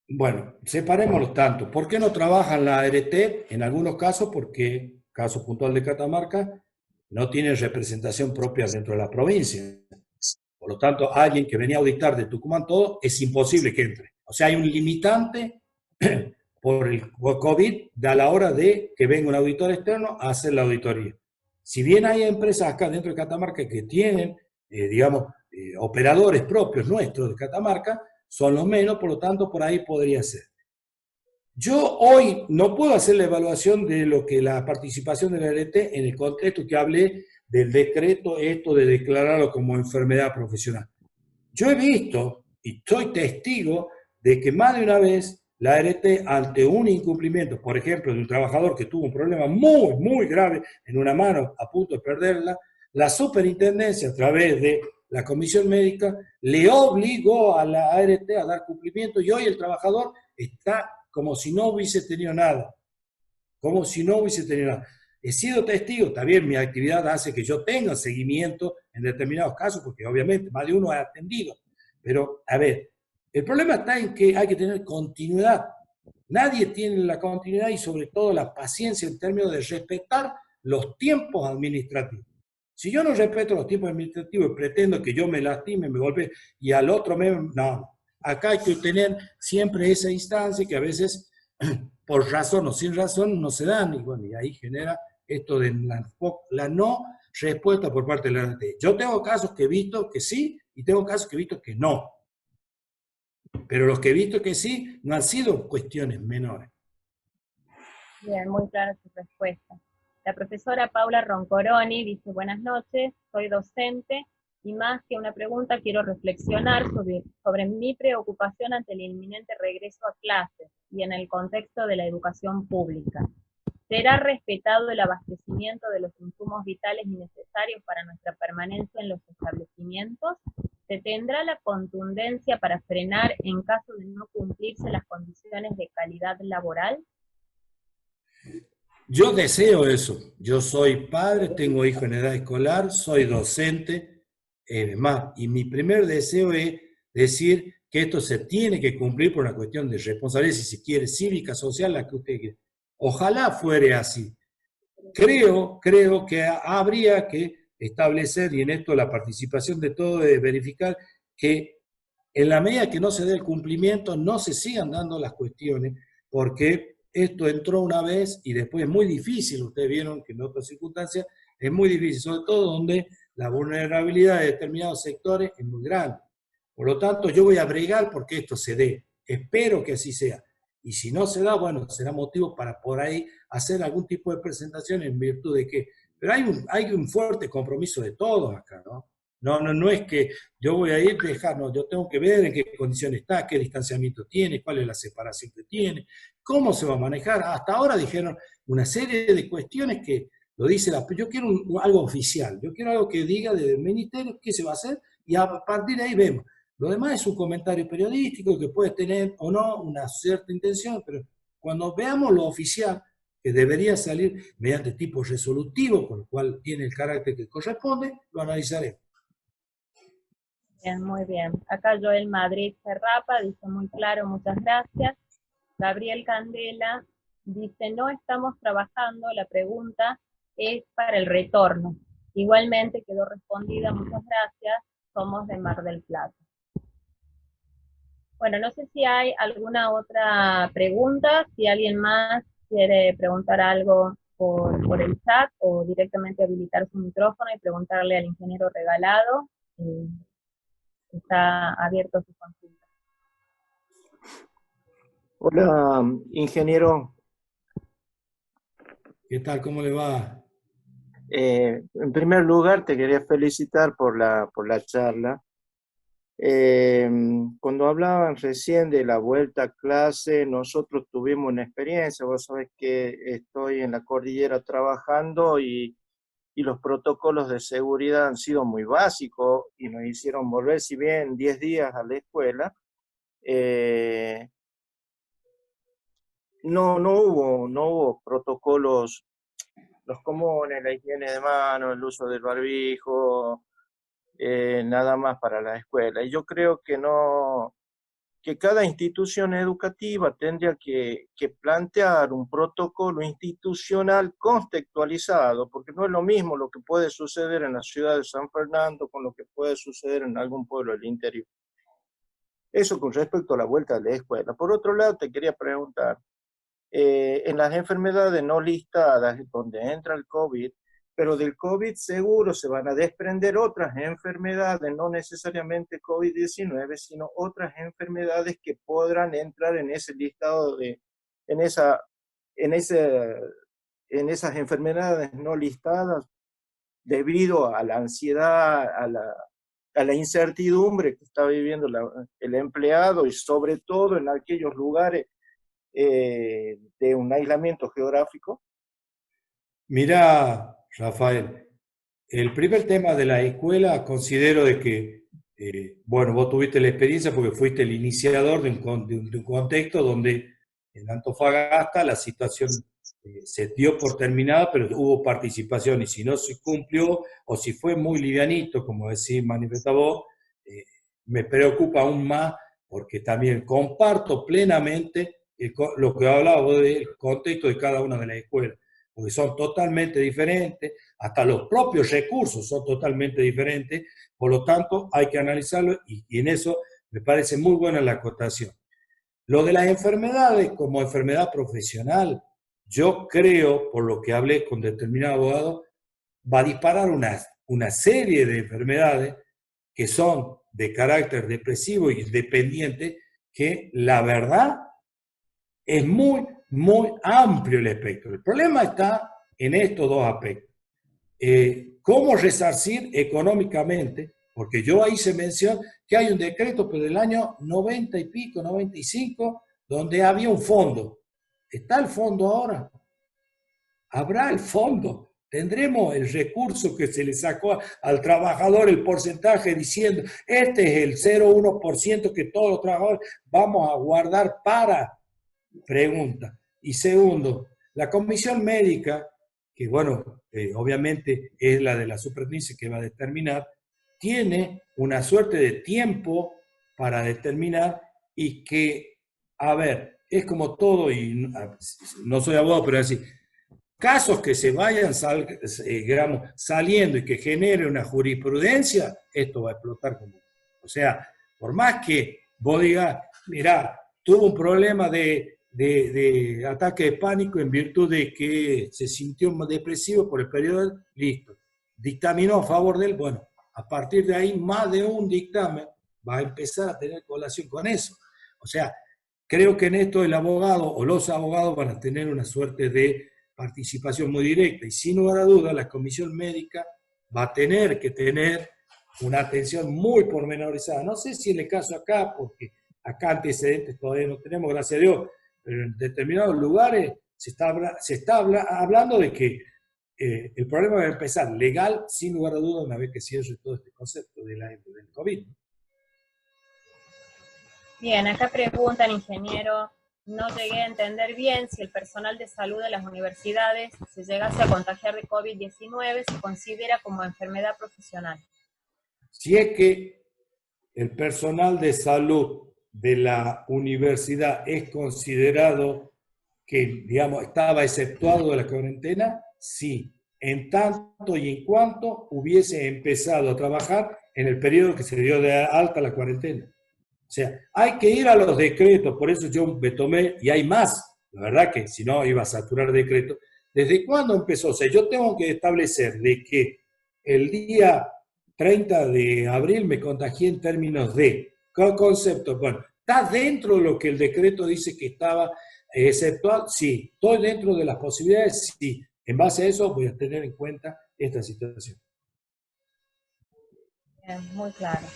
Bueno, separémoslos tanto. ¿Por qué no trabajan la ART? En algunos casos, porque, caso puntual de Catamarca, no tienen representación propia dentro de la provincia. Por lo tanto, alguien que venía a auditar de Tucumán todo, es imposible que entre. O sea, hay un limitante por el COVID a la hora de que venga un auditor externo a hacer la auditoría. Si bien hay empresas acá dentro de Catamarca que tienen, digamos, operadores propios nuestros de Catamarca, son los menos, por lo tanto, por ahí podría ser. Yo hoy no puedo hacer la evaluación de lo que la participación de la ART en el contexto que hablé del decreto, esto de declararlo como enfermedad profesional. Yo he visto y soy testigo de que más de una vez la ART, ante un incumplimiento, por ejemplo, de un trabajador que tuvo un problema muy, muy grave en una mano a punto de perderla, la superintendencia, a través de la comisión médica, le obligó a la ART a dar cumplimiento y hoy el trabajador está como si no hubiese tenido nada. Como si no hubiese tenido nada. He sido testigo, también mi actividad hace que yo tenga seguimiento en determinados casos, porque obviamente más de uno ha atendido. Pero, a ver, el problema está en que hay que tener continuidad. Nadie tiene la continuidad y sobre todo la paciencia en términos de respetar los tiempos administrativos. Si yo no respeto los tiempos administrativos y pretendo que yo me lastime, me golpee y al otro me... No, acá hay que tener siempre esa instancia que a veces por razón o sin razón no se dan, y bueno, y ahí genera esto de la no respuesta por parte de la ART. Yo tengo casos que he visto que sí, y tengo casos que he visto que no. Pero los que he visto que sí, no han sido cuestiones menores. Bien, muy clara su respuesta. La profesora Paula Roncoroni dice, buenas noches, soy docente, Y más que una pregunta, quiero reflexionar sobre mi preocupación ante el inminente regreso a clases y en el contexto de la educación pública. ¿Será respetado el abastecimiento de los insumos vitales y necesarios para nuestra permanencia en los establecimientos? ¿Se tendrá la contundencia para frenar en caso de no cumplirse las condiciones de calidad laboral? Yo deseo eso. Yo soy padre, tengo hijos en edad escolar, soy docente, más, y mi primer deseo es decir que esto se tiene que cumplir por una cuestión de responsabilidad, si se quiere, cívica, social, la que usted quiera. Ojalá fuere así. Creo que habría que establecer, y en esto la participación de todos, de verificar que en la medida que no se dé el cumplimiento, no se sigan dando las cuestiones, porque esto entró una vez y después es muy difícil, ustedes vieron que en otras circunstancias es muy difícil, sobre todo donde la vulnerabilidad de determinados sectores es muy grande. Por lo tanto, yo voy a bregar porque esto se dé. Espero que así sea. Y si no se da, bueno, será motivo para por ahí hacer algún tipo de presentación en virtud de que... Pero hay un fuerte compromiso de todos acá, ¿no? No es que yo voy a ir, no, yo tengo que ver en qué condiciones está, qué distanciamiento tiene, cuál es la separación que tiene, cómo se va a manejar. Hasta ahora dijeron una serie de cuestiones que lo dice yo quiero algo oficial, yo quiero algo que diga del ministerio qué se va a hacer y a partir de ahí vemos. Lo demás es un comentario periodístico que puede tener o no una cierta intención, pero cuando veamos lo oficial, que debería salir mediante tipo resolutivo, con lo cual tiene el carácter que corresponde, lo analizaremos. Bien, muy bien. Acá Joel Madrid Serrapa dice muy claro, muchas gracias. Gabriel Candela dice, no estamos trabajando, la pregunta es para el retorno. Igualmente quedó respondida, muchas gracias, somos de Mar del Plata. Bueno, no sé si hay alguna otra pregunta, si alguien más quiere preguntar algo por el chat o directamente habilitar su micrófono y preguntarle al ingeniero Regalado. Está abierto su consulta. Hola, ingeniero. ¿Qué tal? ¿Cómo le va? En primer lugar, te quería felicitar por la charla. Cuando hablaban recién de la vuelta a clase, nosotros tuvimos una experiencia. Vos sabés que estoy en la cordillera trabajando y los protocolos de seguridad han sido muy básicos y nos hicieron volver, si bien 10 días a la escuela, no hubo protocolos, los comunes, la higiene de manos, el uso del barbijo, nada más para la escuela. Y yo creo que cada institución educativa tendría que plantear un protocolo institucional contextualizado, porque no es lo mismo lo que puede suceder en la ciudad de San Fernando con lo que puede suceder en algún pueblo del interior. Eso con respecto a la vuelta a la escuela. Por otro lado, te quería preguntar, en las enfermedades no listadas, donde entra el COVID, pero del COVID seguro se van a desprender otras enfermedades, no necesariamente COVID-19, sino otras enfermedades que podrán entrar en ese listado, en esas enfermedades no listadas, debido a la ansiedad, a la incertidumbre que está viviendo el empleado y sobre todo en aquellos lugares de un aislamiento geográfico. Mira, Rafael, el primer tema de la escuela considero de que, bueno, vos tuviste la experiencia porque fuiste el iniciador de un contexto donde en Antofagasta la situación se dio por terminada, pero hubo participación y si no se cumplió o si fue muy livianito, como decís, manifestá vos, me preocupa aún más porque también comparto plenamente lo que hablaba vos del contexto de cada una de las escuelas, porque son totalmente diferentes, hasta los propios recursos son totalmente diferentes, por lo tanto hay que analizarlo y en eso me parece muy buena la acotación. Lo de las enfermedades como enfermedad profesional, yo creo, por lo que hablé con determinado abogado, va a disparar una serie de enfermedades que son de carácter depresivo y dependiente, que la verdad es muy, muy amplio el espectro. El problema está en estos dos aspectos. ¿Cómo resarcir económicamente? porque yo ahí se menciona que hay un decreto pero del año 90 y pico, 95, donde había un fondo. ¿Está el fondo ahora? ¿Habrá el fondo? ¿Tendremos el recurso que se le sacó al trabajador, el porcentaje diciendo, este es el 0,1% que todos los trabajadores vamos a guardar para? Pregunta. Y segundo, la comisión médica, que bueno, obviamente es la de la superintendencia que va a determinar, tiene una suerte de tiempo para determinar y que, a ver, es como todo, y no soy abogado, pero es así, casos que se vayan saliendo y que genere una jurisprudencia, esto va a explotar como. O sea, por más que vos digas, mirá, tuvo un problema de ataque de pánico en virtud de que se sintió depresivo por el periodo, listo. Dictaminó a favor de él, bueno, a partir de ahí más de un dictamen va a empezar a tener colación con eso. O sea, creo que en esto el abogado o los abogados van a tener una suerte de participación muy directa y sin lugar a dudas la comisión médica va a tener que tener una atención muy pormenorizada. No sé si en el caso acá, porque acá antecedentes todavía no tenemos, gracias a Dios, pero en determinados lugares se está hablando de que el problema va a empezar legal, sin lugar a dudas, una vez que cierre todo este concepto del COVID. Bien, acá preguntan, ingeniero, no llegué a entender bien si el personal de salud de las universidades, si llegase a contagiar de COVID-19, se considera como enfermedad profesional. Si es que el personal de salud de la universidad es considerado que, digamos, estaba exceptuado de la cuarentena, sí, en tanto y en cuanto hubiese empezado a trabajar en el periodo que se dio de alta la cuarentena. O sea, hay que ir a los decretos, por eso yo me tomé, y hay más, la verdad que si no iba a saturar decretos. ¿Desde cuándo empezó? O sea, yo tengo que establecer de que el día 30 de abril me contagié en términos de, ¿qué concepto? Bueno, ¿está dentro de lo que el decreto dice que estaba exceptuado? Sí. ¿Estoy dentro de las posibilidades? Sí. En base a eso voy a tener en cuenta esta situación. Muy claro.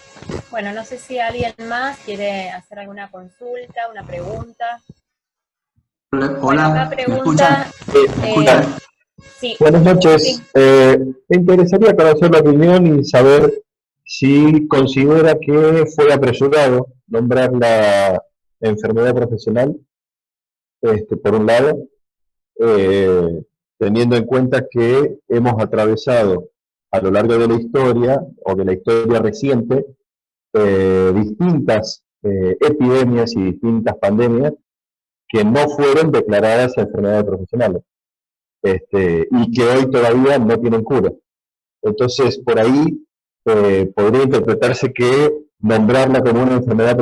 Bueno, no sé si alguien más quiere hacer alguna consulta, una pregunta. Hola, bueno, acá pregunta, ¿me escuchan? Sí. Buenas noches. Sí. Me interesaría conocer la opinión y saber si considera que fue apresurado nombrar la enfermedad profesional, por un lado, teniendo en cuenta que hemos atravesado a lo largo de la historia, o de la historia reciente, distintas epidemias y distintas pandemias que no fueron declaradas enfermedades profesionales, y que hoy todavía no tienen cura. Entonces, por ahí podría interpretarse que nombrarla como una enfermedad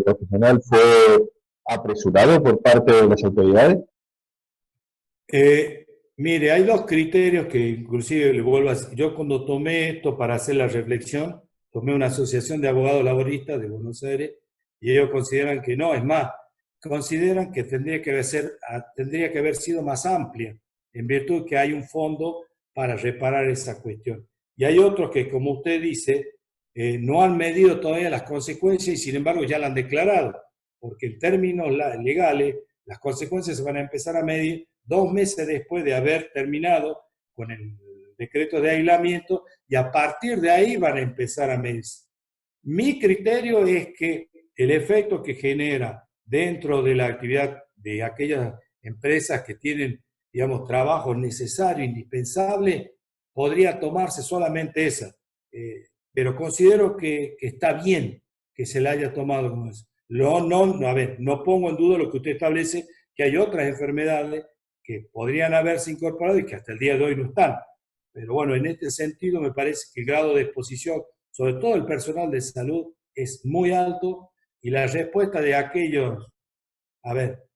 profesional fue apresurado por parte de las autoridades. Mire, hay dos criterios que inclusive le vuelvo a decir. Yo cuando tomé esto para hacer la reflexión, tomé una asociación de abogados laboristas de Buenos Aires y ellos consideran que no, es más, consideran que tendría que haber sido más amplia, en virtud de que hay un fondo para reparar esa cuestión. Y hay otros que, como usted dice, no han medido todavía las consecuencias y sin embargo ya la han declarado, porque en términos legales las consecuencias se van a empezar a medir 2 meses después de haber terminado con el decreto de aislamiento y a partir de ahí van a empezar a medirse. Mi criterio es que el efecto que genera dentro de la actividad de aquellas empresas que tienen, digamos, trabajo necesario, indispensable, podría tomarse solamente esa. Pero considero que está bien que se la haya tomado como eso. No pongo en duda lo que usted establece, que hay otras enfermedades que podrían haberse incorporado y que hasta el día de hoy no están. Pero bueno, en este sentido me parece que el grado de exposición, sobre todo el personal de salud, es muy alto y la respuesta de aquellos,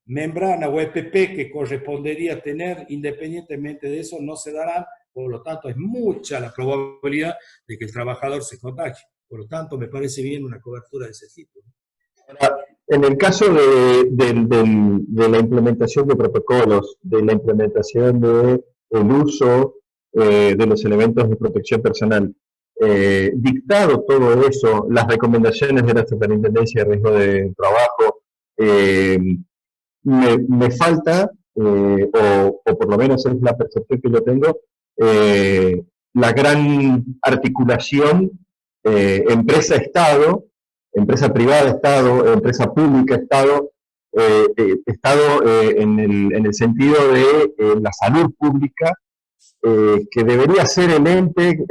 membrana o EPP que correspondería tener independientemente de eso no se darán, por lo tanto es mucha la probabilidad de que el trabajador se contagie. Por lo tanto, me parece bien una cobertura de ese tipo. En el caso de la implementación de protocolos, de la implementación del uso de los elementos de protección personal, dictado todo eso, las recomendaciones de la Superintendencia de Riesgo de Trabajo, me falta, o por lo menos es la percepción que yo tengo, la gran articulación empresa-Estado, empresa privada-Estado, empresa pública-Estado, en el sentido de la salud pública, que debería ser el ente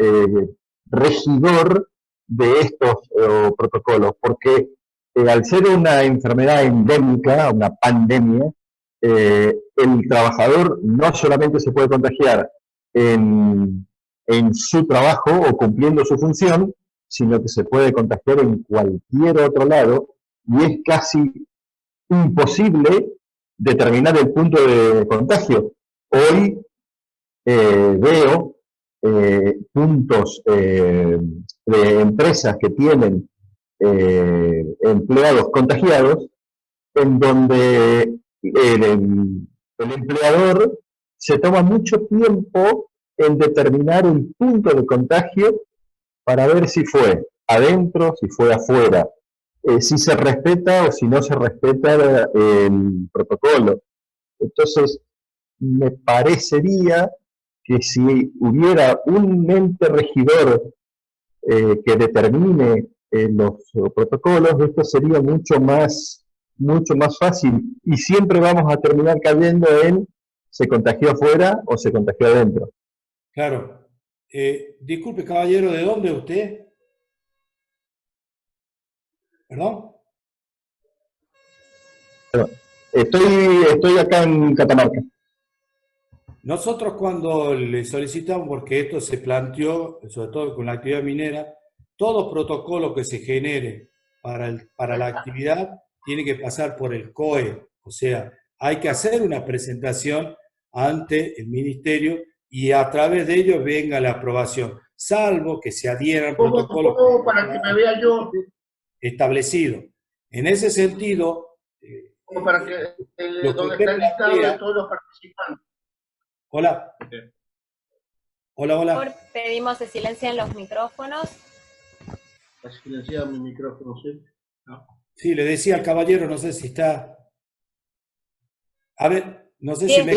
regidor de estos protocolos, porque al ser una enfermedad endémica, una pandemia, el trabajador no solamente se puede contagiar en su trabajo o cumpliendo su función, sino que se puede contagiar en cualquier otro lado, y es casi imposible determinar el punto de contagio. Hoy veo puntos de empresas que tienen empleados contagiados, en donde el empleador se toma mucho tiempo en determinar el punto de contagio para ver si fue adentro, si fue afuera, si se respeta o si no se respeta el protocolo. Entonces, me parecería que si hubiera un ente regidor que determine los protocolos, esto sería mucho más fácil, y siempre vamos a terminar cayendo en se contagió afuera o se contagió adentro. Claro. Disculpe, caballero, ¿de dónde es usted? ¿Perdón? Estoy acá en Catamarca. Nosotros cuando le solicitamos, porque esto se planteó, sobre todo con la actividad minera, todo protocolo que se genere para la actividad tiene que pasar por el COE, o sea, hay que hacer una presentación ante el ministerio y a través de ellos venga la aprobación, salvo que se adhieran protocolos para que me vea yo establecido. En ese sentido, para que donde está el listado de todos los participantes. Hola. Hola, hola. Por favor, pedimos que silencien los micrófonos. ¿Ha silenciado mi micrófono, sí? No. Sí, le decía al caballero, no sé si está... A ver, no sé Sí, si me...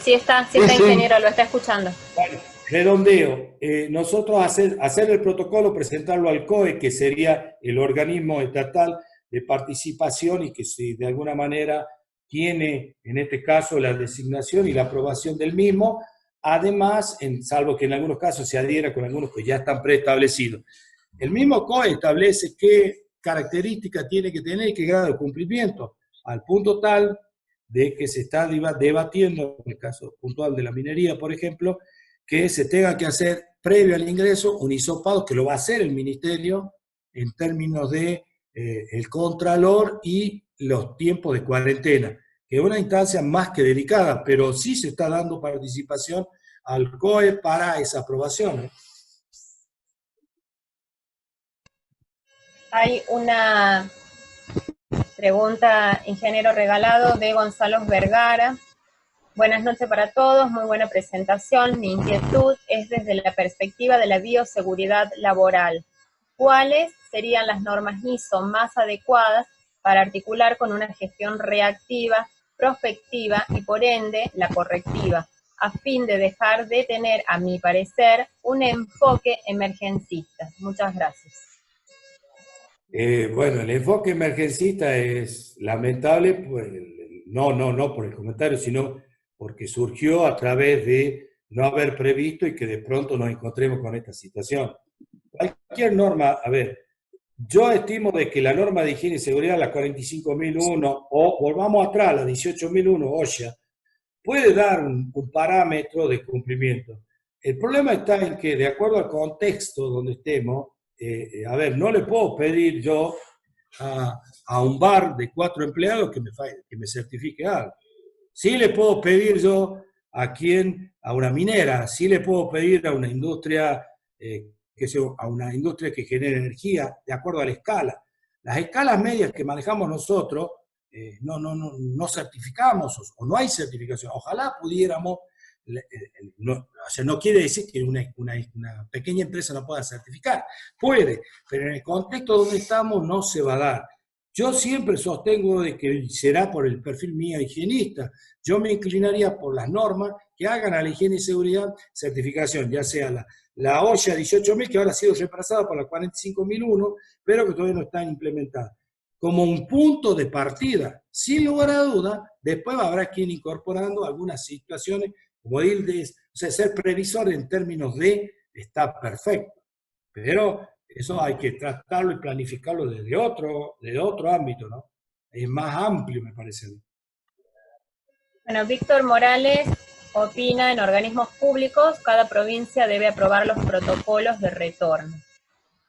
sí está, ingeniero, lo está escuchando. Bueno, redondeo. Nosotros hacer el protocolo, presentarlo al COE, que sería el organismo estatal de participación y que si de alguna manera tiene, en este caso, la designación y la aprobación del mismo, además, salvo que en algunos casos se adhiera con algunos que ya están preestablecidos. El mismo COE establece qué características tiene que tener y qué grado de cumplimiento, al punto tal de que se está debatiendo, en el caso puntual de la minería, por ejemplo, que se tenga que hacer previo al ingreso un hisopado, que lo va a hacer el ministerio en términos de el contralor y los tiempos de cuarentena, que es una instancia más que delicada, pero sí se está dando participación al COE para esa aprobación. Hay una pregunta, ingeniero regalado, de Gonzalo Vergara. Buenas noches para todos, muy buena presentación. Mi inquietud es desde la perspectiva de la bioseguridad laboral. ¿Cuáles serían las normas ISO más adecuadas para articular con una gestión reactiva, prospectiva y por ende la correctiva, a fin de dejar de tener, a mi parecer, un enfoque emergencista? Muchas gracias. Bueno, el enfoque emergencista es lamentable, pues, no por el comentario, sino porque surgió a través de no haber previsto y que de pronto nos encontremos con esta situación. Cualquier norma, a ver, yo estimo de que la norma de higiene y seguridad, la 45.001, o volvamos atrás, la 18.001, OSHA, puede dar un parámetro de cumplimiento. El problema está en que, de acuerdo al contexto donde estemos, a ver, no le puedo pedir yo a un bar de 4 empleados que me certifique algo. Sí le puedo pedir yo a una minera, sí le puedo pedir a una industria, a una industria que genere energía, de acuerdo a la escala. Las escalas medias que manejamos nosotros, no certificamos o no hay certificación. Ojalá pudiéramos o sea, no quiere decir que una pequeña empresa no pueda certificar. Puede, pero en el contexto donde estamos no se va a dar. Yo siempre sostengo de que será por el perfil mío higienista. Yo me inclinaría por las normas que hagan a la higiene y seguridad certificación, ya sea la OSHA 18.000, que ahora ha sido reemplazada por la 45.001, pero que todavía no está implementada, como un punto de partida. Sin lugar a duda, después habrá quien incorporando algunas situaciones, como ILDES, o sea, ser previsor en términos de está perfecto, pero eso hay que tratarlo y planificarlo desde otro ámbito, ¿no? Es más amplio, me parece. Bueno, Víctor Morales opina, en organismos públicos, cada provincia debe aprobar los protocolos de retorno.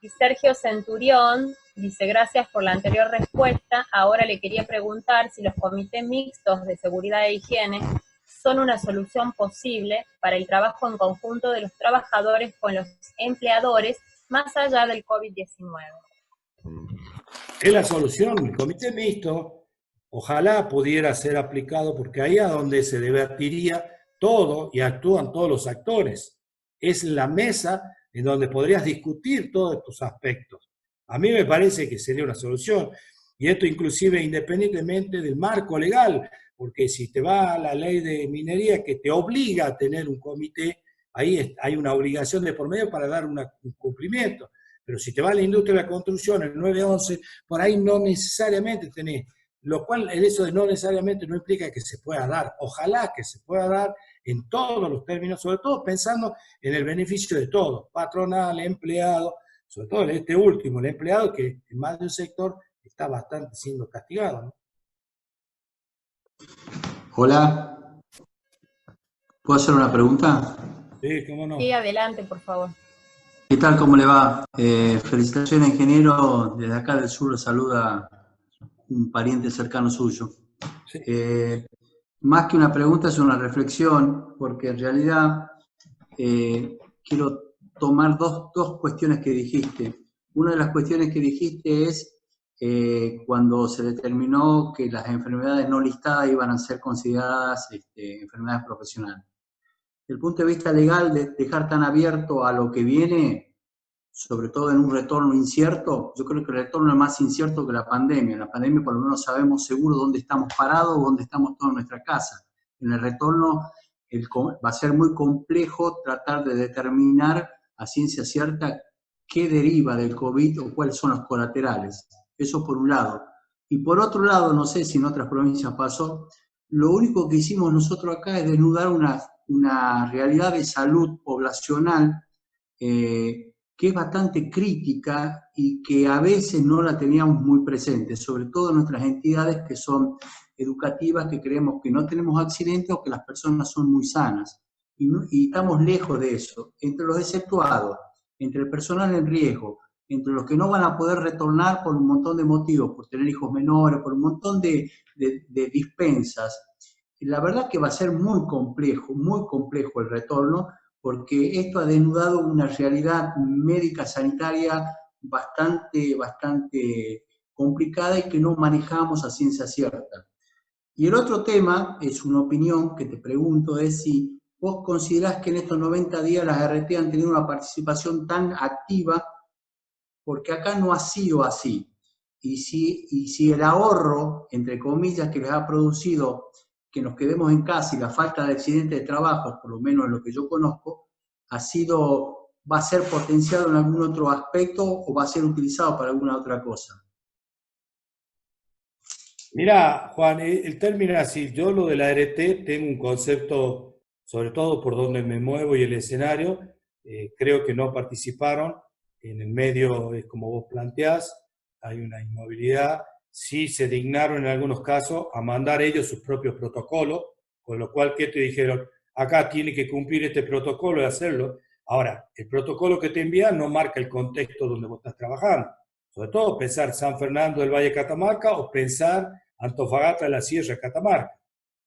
Y Sergio Centurión dice, gracias por la anterior respuesta, ahora le quería preguntar si los comités mixtos de seguridad e higiene son una solución posible para el trabajo en conjunto de los trabajadores con los empleadores, más allá del COVID-19. Es la solución. El comité mixto ojalá pudiera ser aplicado, porque ahí es donde se debatiría todo y actúan todos los actores. Es la mesa en donde podrías discutir todos estos aspectos. A mí me parece que sería una solución, y esto inclusive independientemente del marco legal, porque si te va a la ley de minería que te obliga a tener un comité, ahí hay una obligación de por medio para dar un cumplimiento. Pero si te va a la industria de la construcción, el 911, por ahí no necesariamente tenés, lo cual eso de no necesariamente no implica que se pueda dar. Ojalá que se pueda dar en todos los términos, sobre todo pensando en el beneficio de todos, patronal, empleado, sobre todo este último, el empleado, que en más de un sector está bastante siendo castigado, ¿no? Hola, ¿puedo hacer una pregunta? Sí, cómo no. Sí, adelante, por favor. ¿Qué tal? ¿Cómo le va? Felicitaciones, ingeniero. Desde acá del sur le saluda un pariente cercano suyo. Sí. Más que una pregunta, es una reflexión, porque en realidad quiero tomar dos cuestiones que dijiste. Una de las cuestiones que dijiste es cuando se determinó que las enfermedades no listadas iban a ser consideradas enfermedades profesionales. Desde el punto de vista legal, de dejar tan abierto a lo que viene, sobre todo en un retorno incierto, yo creo que el retorno es más incierto que la pandemia. En la pandemia por lo menos sabemos seguro dónde estamos parados o dónde estamos todos en nuestra casa. En el retorno va a ser muy complejo tratar de determinar a ciencia cierta qué deriva del COVID o cuáles son los colaterales. Eso por un lado. Y por otro lado, no sé si en otras provincias pasó, lo único que hicimos nosotros acá es desnudar una realidad de salud poblacional que es bastante crítica y que a veces no la teníamos muy presente, sobre todo en nuestras entidades que son educativas, que creemos que no tenemos accidentes o que las personas son muy sanas. Y estamos lejos de eso. Entre los exceptuados, entre el personal en riesgo, entre los que no van a poder retornar por un montón de motivos, por tener hijos menores, por un montón de dispensas. La verdad que va a ser muy complejo el retorno, porque esto ha desnudado una realidad médica sanitaria bastante complicada y que no manejamos a ciencia cierta. Y el otro tema, es una opinión que te pregunto, es si vos considerás que en estos 90 días las RT han tenido una participación tan activa, porque acá no ha sido así. Y si el ahorro, entre comillas, que les ha producido que nos quedemos en casa y la falta de accidentes de trabajo, por lo menos en lo que yo conozco, va a ser potenciado en algún otro aspecto o va a ser utilizado para alguna otra cosa. Mirá, Juan, el término es así. Yo lo de la ART tengo un concepto, sobre todo por donde me muevo y el escenario, creo que no participaron. En el medio, es como vos planteás, hay una inmovilidad. Sí se dignaron en algunos casos a mandar ellos sus propios protocolos, con lo cual, ¿qué te dijeron? Acá tiene que cumplir este protocolo y hacerlo. Ahora, el protocolo que te envían no marca el contexto donde vos estás trabajando. Sobre todo pensar San Fernando del Valle de Catamarca o pensar Antofagasta de la Sierra de Catamarca,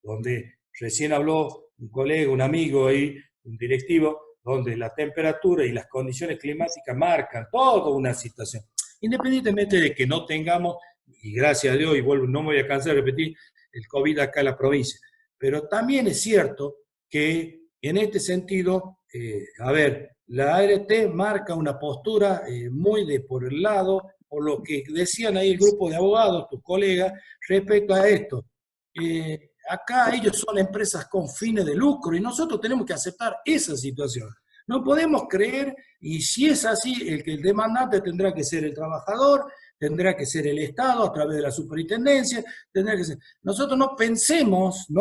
donde recién habló un colega, un amigo ahí, un directivo, donde la temperatura y las condiciones climáticas marcan toda una situación. Independientemente de que no tengamos, y gracias a Dios, y vuelvo, no me voy a cansar de repetir, el COVID acá en la provincia. Pero también es cierto que En este sentido, a ver, la ART marca una postura muy de por el lado, por lo que decían ahí el grupo de abogados, tus colegas, respecto a esto. Acá ellos son empresas con fines de lucro y nosotros tenemos que aceptar esa situación. No podemos creer, y si es así, el demandante tendrá que ser el trabajador, tendrá que ser el Estado a través de la superintendencia, tendrá que ser... Nosotros no pensemos y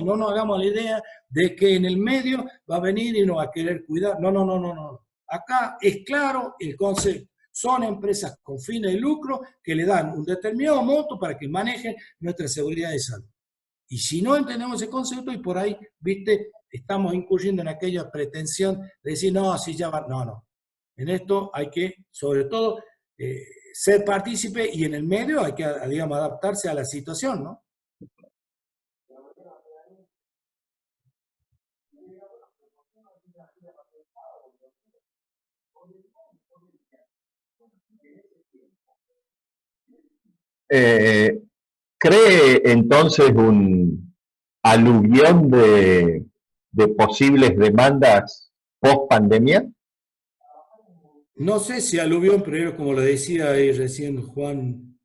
no nos hagamos la idea de que en el medio va a venir y nos va a querer cuidar. No. Acá es claro el concepto. Son empresas con fines de lucro que le dan un determinado monto para que manejen nuestra seguridad de salud. Y si no entendemos ese concepto, y por ahí, viste, estamos incurriendo en aquella pretensión de decir, no, así ya va. No. En esto hay que, sobre todo, ser partícipe, y en el medio hay que, digamos, adaptarse a la situación, ¿no? ¿Cree entonces un aluvión de posibles demandas post pandemia? No sé si aluvión, pero como le decía ahí recién Juan,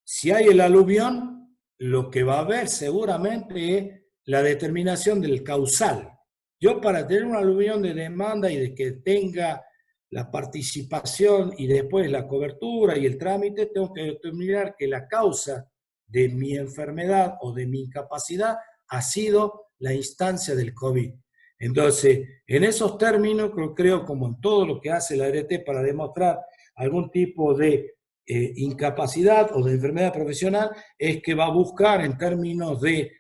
si hay el aluvión, lo que va a haber seguramente es la determinación del causal. Yo, para tener un aluvión de demanda y de que tenga la participación y después la cobertura y el trámite, tengo que determinar que la causa de mi enfermedad o de mi incapacidad ha sido la instancia del COVID. Entonces, en esos términos, creo, como en todo lo que hace la ART para demostrar algún tipo de incapacidad o de enfermedad profesional, es que va a buscar en términos de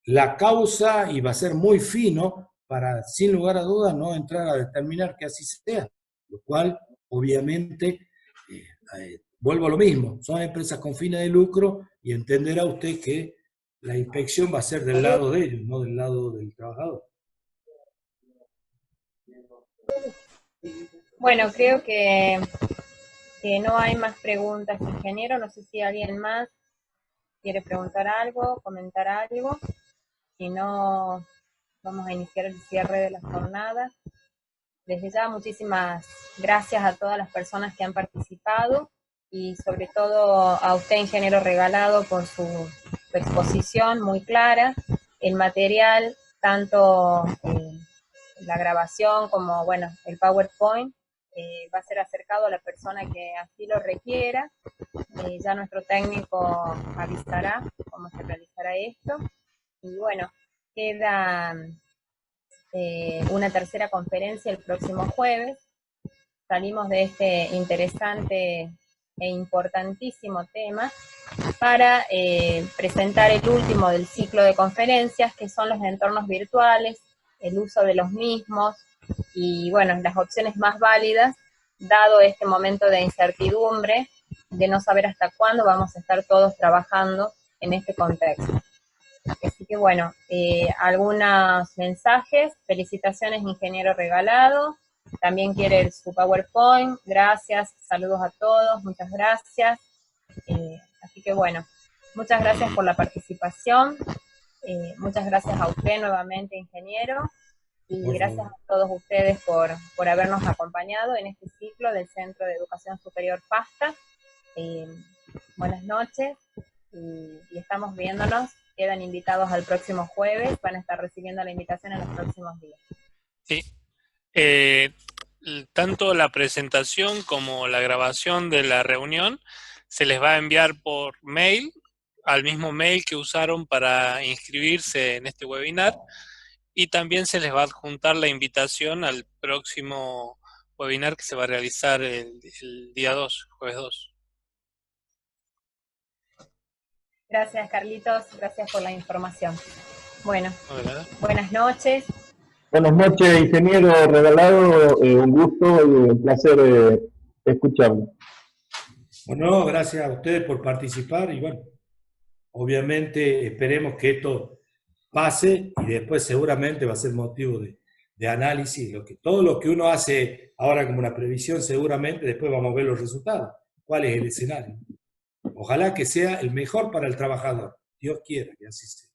la causa, y va a ser muy fino para, sin lugar a dudas, no entrar a determinar que así sea, lo cual, obviamente, vuelvo a lo mismo, son empresas con fines de lucro, y entenderá usted que la inspección va a ser del lado de ellos, no del lado del trabajador. Bueno, creo que no hay más preguntas, ingeniero. No sé si alguien más quiere preguntar algo, comentar algo. Si no, vamos a iniciar el cierre de la jornada. Desde ya, muchísimas gracias a todas las personas que han participado, y sobre todo a usted, ingeniero Regalado, por su exposición muy clara. El material, tanto la grabación como, bueno, el PowerPoint, va a ser acercado a la persona que así lo requiera. Ya nuestro técnico avisará cómo se realizará esto. Y bueno, queda una tercera conferencia el próximo jueves. Salimos de este interesante e importantísimo tema para presentar el último del ciclo de conferencias, que son los entornos virtuales, el uso de los mismos, y bueno, las opciones más válidas, dado este momento de incertidumbre, de no saber hasta cuándo vamos a estar todos trabajando en este contexto. Así que bueno, algunos mensajes. Felicitaciones, ingeniero Regalado. También quiere su PowerPoint. Gracias, saludos a todos, muchas gracias. Así que bueno, muchas gracias por la participación. Muchas gracias a usted nuevamente, ingeniero. Y gracias a todos ustedes por habernos acompañado en este ciclo del Centro de Educación Superior FASTA. Buenas noches, y estamos viéndonos. Quedan invitados al próximo jueves, van a estar recibiendo la invitación en los próximos días. Sí. Tanto la presentación como la grabación de la reunión se les va a enviar por mail, al mismo mail que usaron para inscribirse en este webinar, y también se les va a adjuntar la invitación al próximo webinar que se va a realizar el día 2, jueves 2. Gracias, Carlitos, gracias por la información. Bueno, buenas noches. Buenas noches, ingeniero Regalado, un gusto y un placer escucharlo. Bueno, gracias a ustedes por participar, y bueno, obviamente esperemos que esto pase, y después seguramente va a ser motivo de análisis. Todo lo que uno hace ahora como una previsión, seguramente después vamos a ver los resultados. ¿Cuál es el escenario? Ojalá que sea el mejor para el trabajador. Dios quiera que así sea.